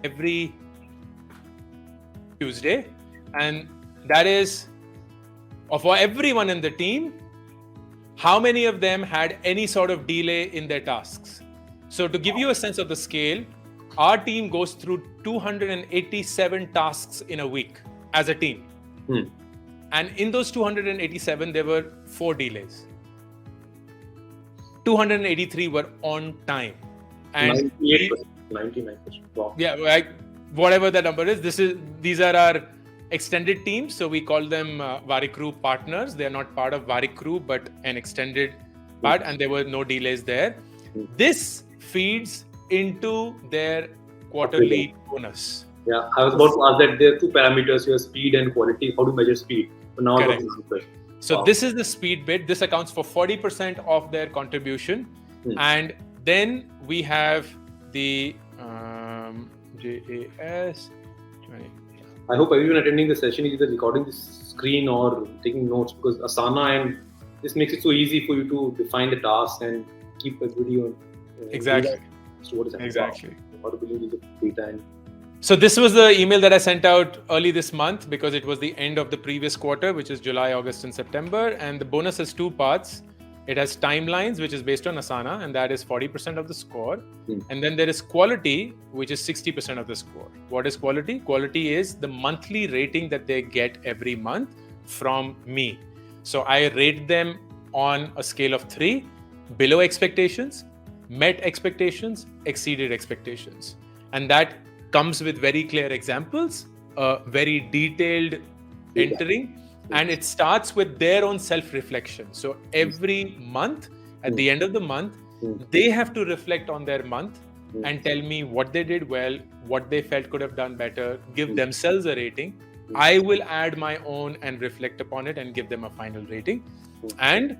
S2: every Tuesday, and that is for everyone in the team, how many of them had any sort of delay in their tasks. So to give you a sense of the scale, our team goes through 287 tasks in a week as a team. And in those 287, there were 4 delays. 283 were on time. And
S1: 99%. Wow.
S2: Yeah, like whatever the number is, these are our extended teams. So we call them Warikoo partners. They are not part of Warikoo, but an extended part, and there were no delays there. This feeds into their quarterly bonus.
S1: Yeah, I was about to ask that there are 2 parameters here, speed and quality. How to measure speed? But now I got this question.
S2: So this is the speed bit. This accounts for 40% of their contribution. And then we have the JAS 20.
S1: I hope everyone attending the session is either recording this screen or taking notes, because Asana and this makes it so easy for you to define the tasks and keep everybody on.
S2: Exactly.
S1: Exactly. How to believe the data. And
S2: so this was the email that I sent out early this month because it was the end of the previous quarter, which is July, August, and September. And the bonus has 2 parts. It has timelines, which is based on Asana, and that is 40% of the score. And then there is quality, which is 60% of the score. What is quality? Quality is the monthly rating that they get every month from me. So I rate them on a scale of 3, below expectations, met expectations, exceeded expectations. And that comes with very clear examples, very detailed entering. And it starts with their own self-reflection. So every month, at the end of the month, they have to reflect on their month and tell me what they did well, what they felt could have done better, give themselves a rating. I will add my own and reflect upon it and give them a final rating. And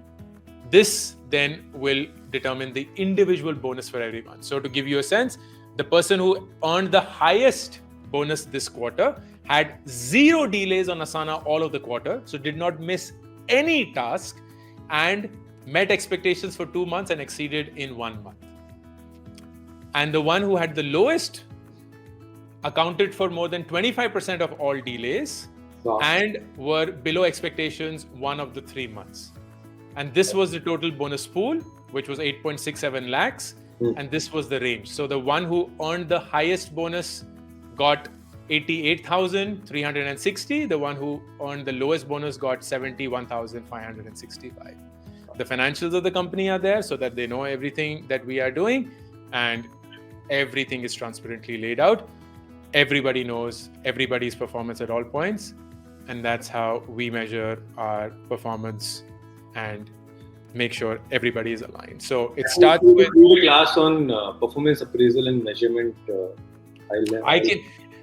S2: this then will determine the individual bonus for everyone. So to give you a sense, the person who earned the highest bonus this quarter had 0 delays on Asana all of the quarter, so did not miss any task and met expectations for 2 months and exceeded in 1 month. And the one who had the lowest accounted for more than 25% of all delays and were below expectations 1 of the 3 months. And this was the total bonus pool, which was 8.67 lakhs. And this was the range. So the one who earned the highest bonus got 88,360. The one who earned the lowest bonus got 71,565. The financials of the company are there so that they know everything that we are doing, and everything is transparently laid out. Everybody knows everybody's performance at all points, and that's how we measure our performance and make sure everybody is aligned. So it starts with
S1: a class on performance appraisal and measurement.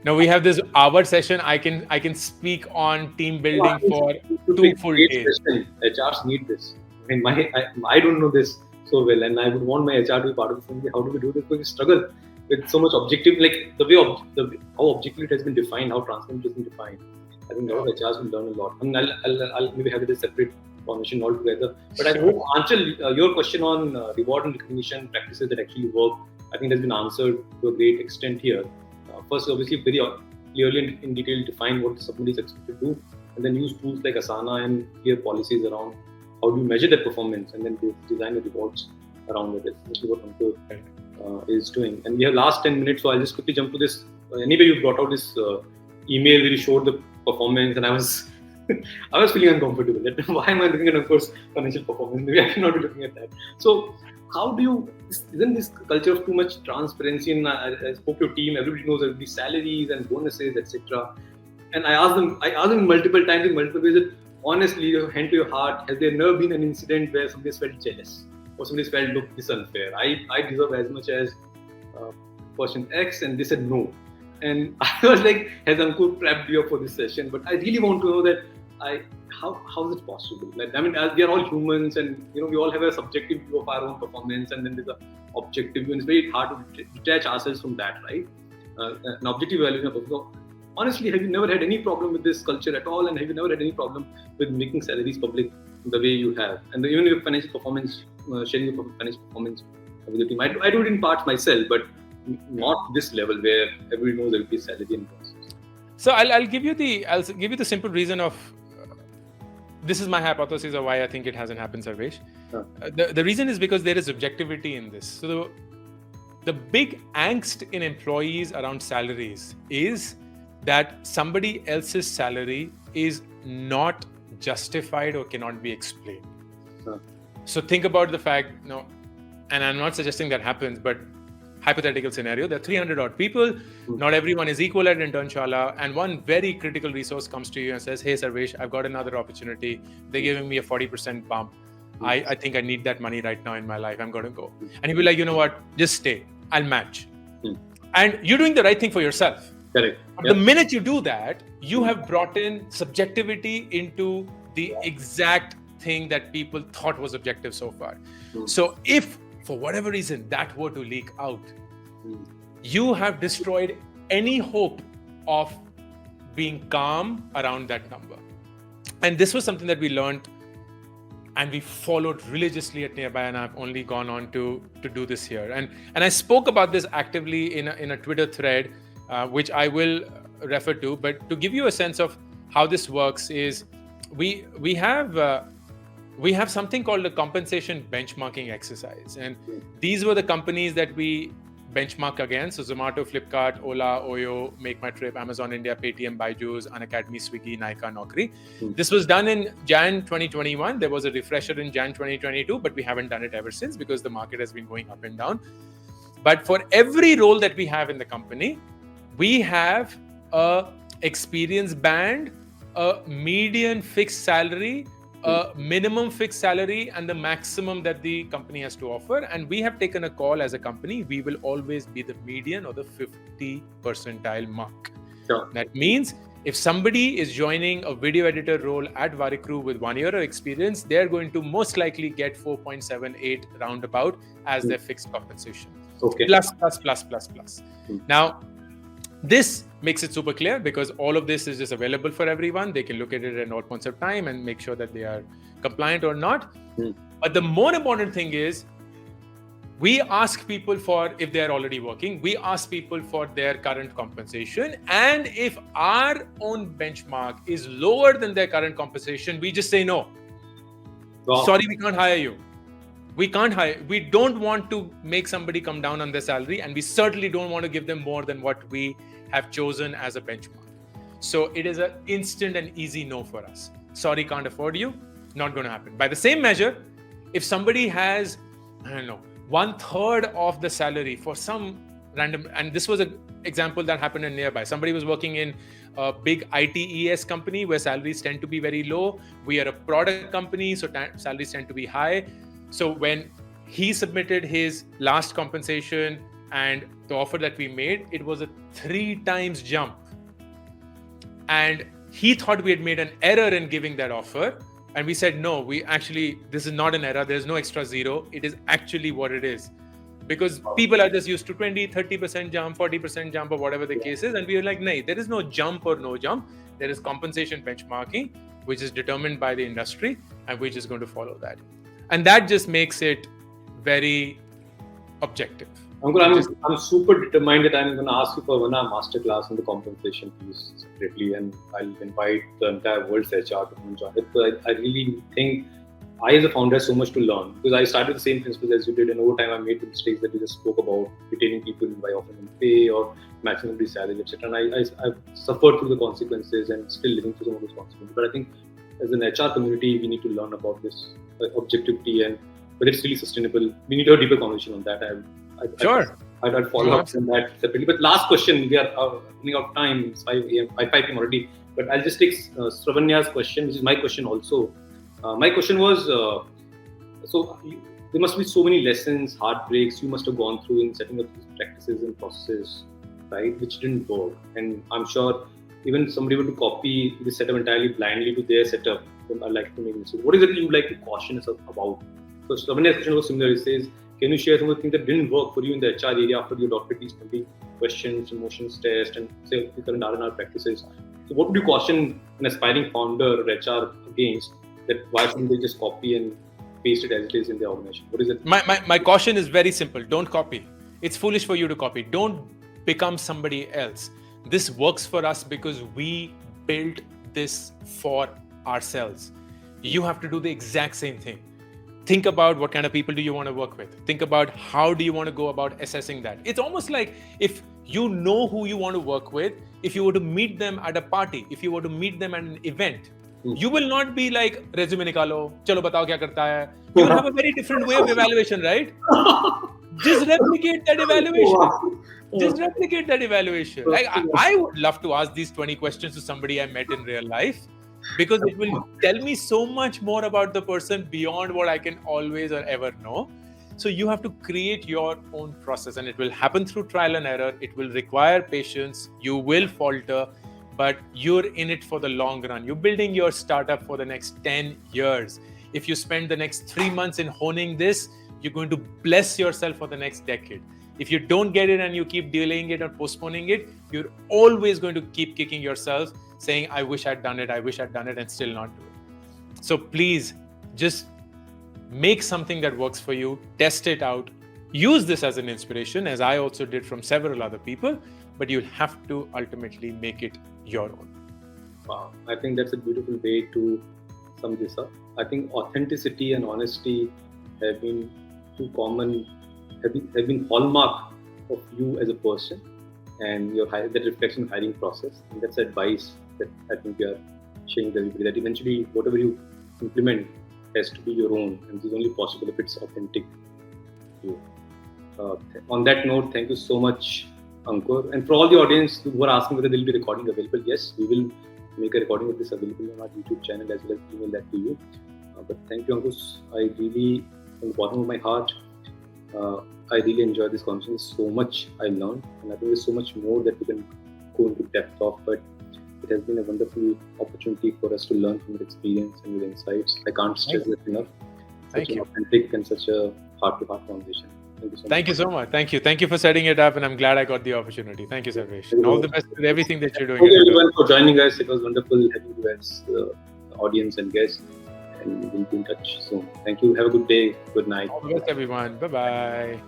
S2: We have this hour session. I can speak on team building for 2 full days.
S1: HRs need this. I mean, I don't know this so well, and I would want my HR to be part of this. How do we do this? Because we struggle with so much objective, like the way how objectively it has been defined, how transparent it has been defined. I think a lot of HRs will learn a lot. I mean, I'll maybe have it a separate conversation altogether. But I hope answer your question on reward and recognition practices that actually work. I think has been answered to a great extent here. First, obviously, very clearly in detail define what somebody is expected to do, and then use tools like Asana and clear policies around how do you measure that performance, and then design the rewards around it. This is what Ankur is doing. And we have last 10 minutes, so I'll just quickly jump to this. Anyway, you brought out this email where you showed the performance, and I was feeling uncomfortable. Why am I looking at Ankur's financial performance? Maybe I cannot be looking at that. So how do you, isn't this culture of too much transparency? And I spoke to your team, everybody knows everybody's salaries and bonuses, etc. And I asked them multiple times in multiple ways that honestly, hand to your heart, has there never been an incident where somebody's felt jealous or somebody's felt, look, this is unfair. I deserve as much as person X, and they said no. And I was like, has Ankur prepped you up for this session? But I really want to know that how is it possible? Like, I mean, we are all humans, and we all have a subjective view of our own performance, and then there's an objective view, and it's very hard to detach ourselves from that, right? An objective evaluation of performance. Honestly, have you never had any problem with this culture at all? And have you never had any problem with making salaries public the way you have? And even your financial performance, sharing your financial performance with the team. I do it in parts myself, but not this level where everybody knows everybody's salary and costs.
S2: So I'll give you the simple reason of this is my hypothesis of why I think it hasn't happened, Sarvesh. The reason is because there is objectivity in this. So the big angst in employees around salaries is that somebody else's salary is not justified or cannot be explained. So think about the fact, and I'm not suggesting that happens, but hypothetical scenario, there are 300 odd people, not everyone is equal at Internshala, and one very critical resource comes to you and says, hey Sarvesh, I've got another opportunity, they're giving me a 40% bump, I think I need that money right now in my life, I'm going to go. And he'll be like, you know what, just stay, I'll match. And you're doing the right thing for yourself.
S1: Correct.
S2: But the minute you do that, you have brought in subjectivity into the exact thing that people thought was objective so far. So if for whatever reason that were to leak out, you have destroyed any hope of being calm around that number. And this was something that we learned and we followed religiously at Nearby, and I've only gone on to do this here. And I spoke about this actively in a Twitter thread, which I will refer to. But to give you a sense of how this works is we have something called a compensation benchmarking exercise. And these were the companies that we benchmark against. So Zomato, Flipkart, Ola, Oyo, Make My Trip, Amazon India, Paytm, Byju's, Unacademy, Swiggy, Nykaa, Naukri. This was done in Jan 2021. There was a refresher in Jan 2022, but we haven't done it ever since because the market has been going up and down. But for every role that we have in the company, we have a experience band, a median fixed salary, a minimum fixed salary, and the maximum that the company has to offer. And we have taken a call as a company, we will always be the median or the 50 percentile mark.
S1: Sure.
S2: That means if somebody is joining a video editor role at Warikoo with 1 year of experience, they're going to most likely get 4.78 roundabout as their fixed compensation.
S1: Okay.
S2: Plus. Now, this makes it super clear because all of this is just available for everyone. They can look at it at all points of time and make sure that they are compliant or not. But the more important thing is we ask people for, if they're already working, we ask people for their current compensation. And if our own benchmark is lower than their current compensation, we just say no. Wow. Sorry, we can't hire you. We can't hire. We don't want to make somebody come down on their salary, and we certainly don't want to give them more than what we have chosen as a benchmark. So it is an instant and easy no for us. Sorry, can't afford you. Not going to happen. By the same measure, if somebody has, 1/3 of the salary for some random, and this was an example that happened in nearby. Somebody was working in a big ITES company where salaries tend to be very low. We are a product company, so salaries tend to be high. So when he submitted his last compensation and the offer that we made, it was a 3 times jump. And he thought we had made an error in giving that offer. And we said, no, this is not an error. There's no extra zero. It is actually what it is. Because people are just used to 20, 30% jump, 40% jump, or whatever the case is. And we were like, no, there is no jump or no jump. There is compensation benchmarking, which is determined by the industry, and we're just going to follow that. And that just makes it very objective.
S1: Ankur, I'm super determined that I'm going to ask you for one masterclass on the compensation piece separately, and I'll invite the entire world's HR to come join it. But I really think I, as a founder, have so much to learn, because I started the same principles as you did, and over time I made the mistakes that you just spoke about, retaining people by offering them pay or matching them with salary, etc. And I've suffered through the consequences and still living through some of those consequences. But I think as an HR community, we need to learn about this objectivity and whether it's really sustainable. We need to have a deeper conversation on that.
S2: Sure.
S1: I'd follow up on that separately. But last question, we are running out of time. It's 5 p.m. already. But I'll just take Sravanya's question, which is my question also. My question was, there must be so many lessons, heartbreaks you must have gone through in setting up these practices and processes, right, which didn't work. And I'm sure even somebody were to copy this setup entirely blindly to their setup, I'd like to make mistakes. What is it you would like to caution us about? So Sravanya's question was similar. It says, can you share some of the things that didn't work for you in the HR area after you adopted these 20 questions, emotions test, and say the current R&R practices? So what would you caution an aspiring founder or HR against, that why shouldn't they just copy and paste it as it is in their organization? What is it?
S2: My caution is very simple. Don't copy. It's foolish for you to copy. Don't become somebody else. This works for us because we built this for ourselves. You have to do the exact same thing. Think about what kind of people do you want to work with. Think about how do you want to go about assessing that. It's almost like if you know who you want to work with, if you were to meet them at a party, if you were to meet them at an event, you will not be like, resume nikalo, chalo batao kya karta hai. You will have a very different way of evaluation, right? Just replicate that evaluation. Just replicate that evaluation. Like I would love to ask these 20 questions to somebody I met in real life, because it will tell me so much more about the person beyond what I can always or ever know. So you have to create your own process, and it will happen through trial and error. It will require patience. You will falter, but you're in it for the long run. You're building your startup for the next 10 years. If you spend the next 3 months in honing this, you're going to bless yourself for the next decade. If you don't get it and you keep delaying it or postponing it, you're always going to keep kicking yourself, saying, I wish I'd done it, and still not do it. So please, just make something that works for you, test it out, use this as an inspiration, as I also did from several other people, but you'll have to ultimately make it your own.
S1: Wow, I think that's a beautiful way to sum this up. I think authenticity and honesty have been have been hallmark of you as a person, and your that reflection hiring process. And that's advice that I think we are sharing with everybody, that eventually whatever you implement has to be your own, and this is only possible if it's authentic to you. On that note, thank you so much, Ankur. And for all the audience who are asking whether there will be recording available, yes, we will make a recording of this available on our YouTube channel, as well as email that to you. But thank you, Ankur. I really, from the bottom of my heart, I really enjoyed this conversation. So much I learned, and I think there's so much more that we can go into depth of. But it has been a wonderful opportunity for us to learn from your experience and your insights. I can't stress that enough.
S2: Thank you.
S1: Authentic and such a heart-to-heart conversation. Thank you so much.
S2: Thank you so much. Thank you for setting it up, and I'm glad I got the opportunity. Thank you, Sarvesh. And all the best with everything that you're doing.
S1: Thank you everyone for joining us. It was wonderful having you as audience and guests, and we'll be in touch soon. Thank you. Have a good day. Good night.
S2: All the best, everyone. Bye-bye.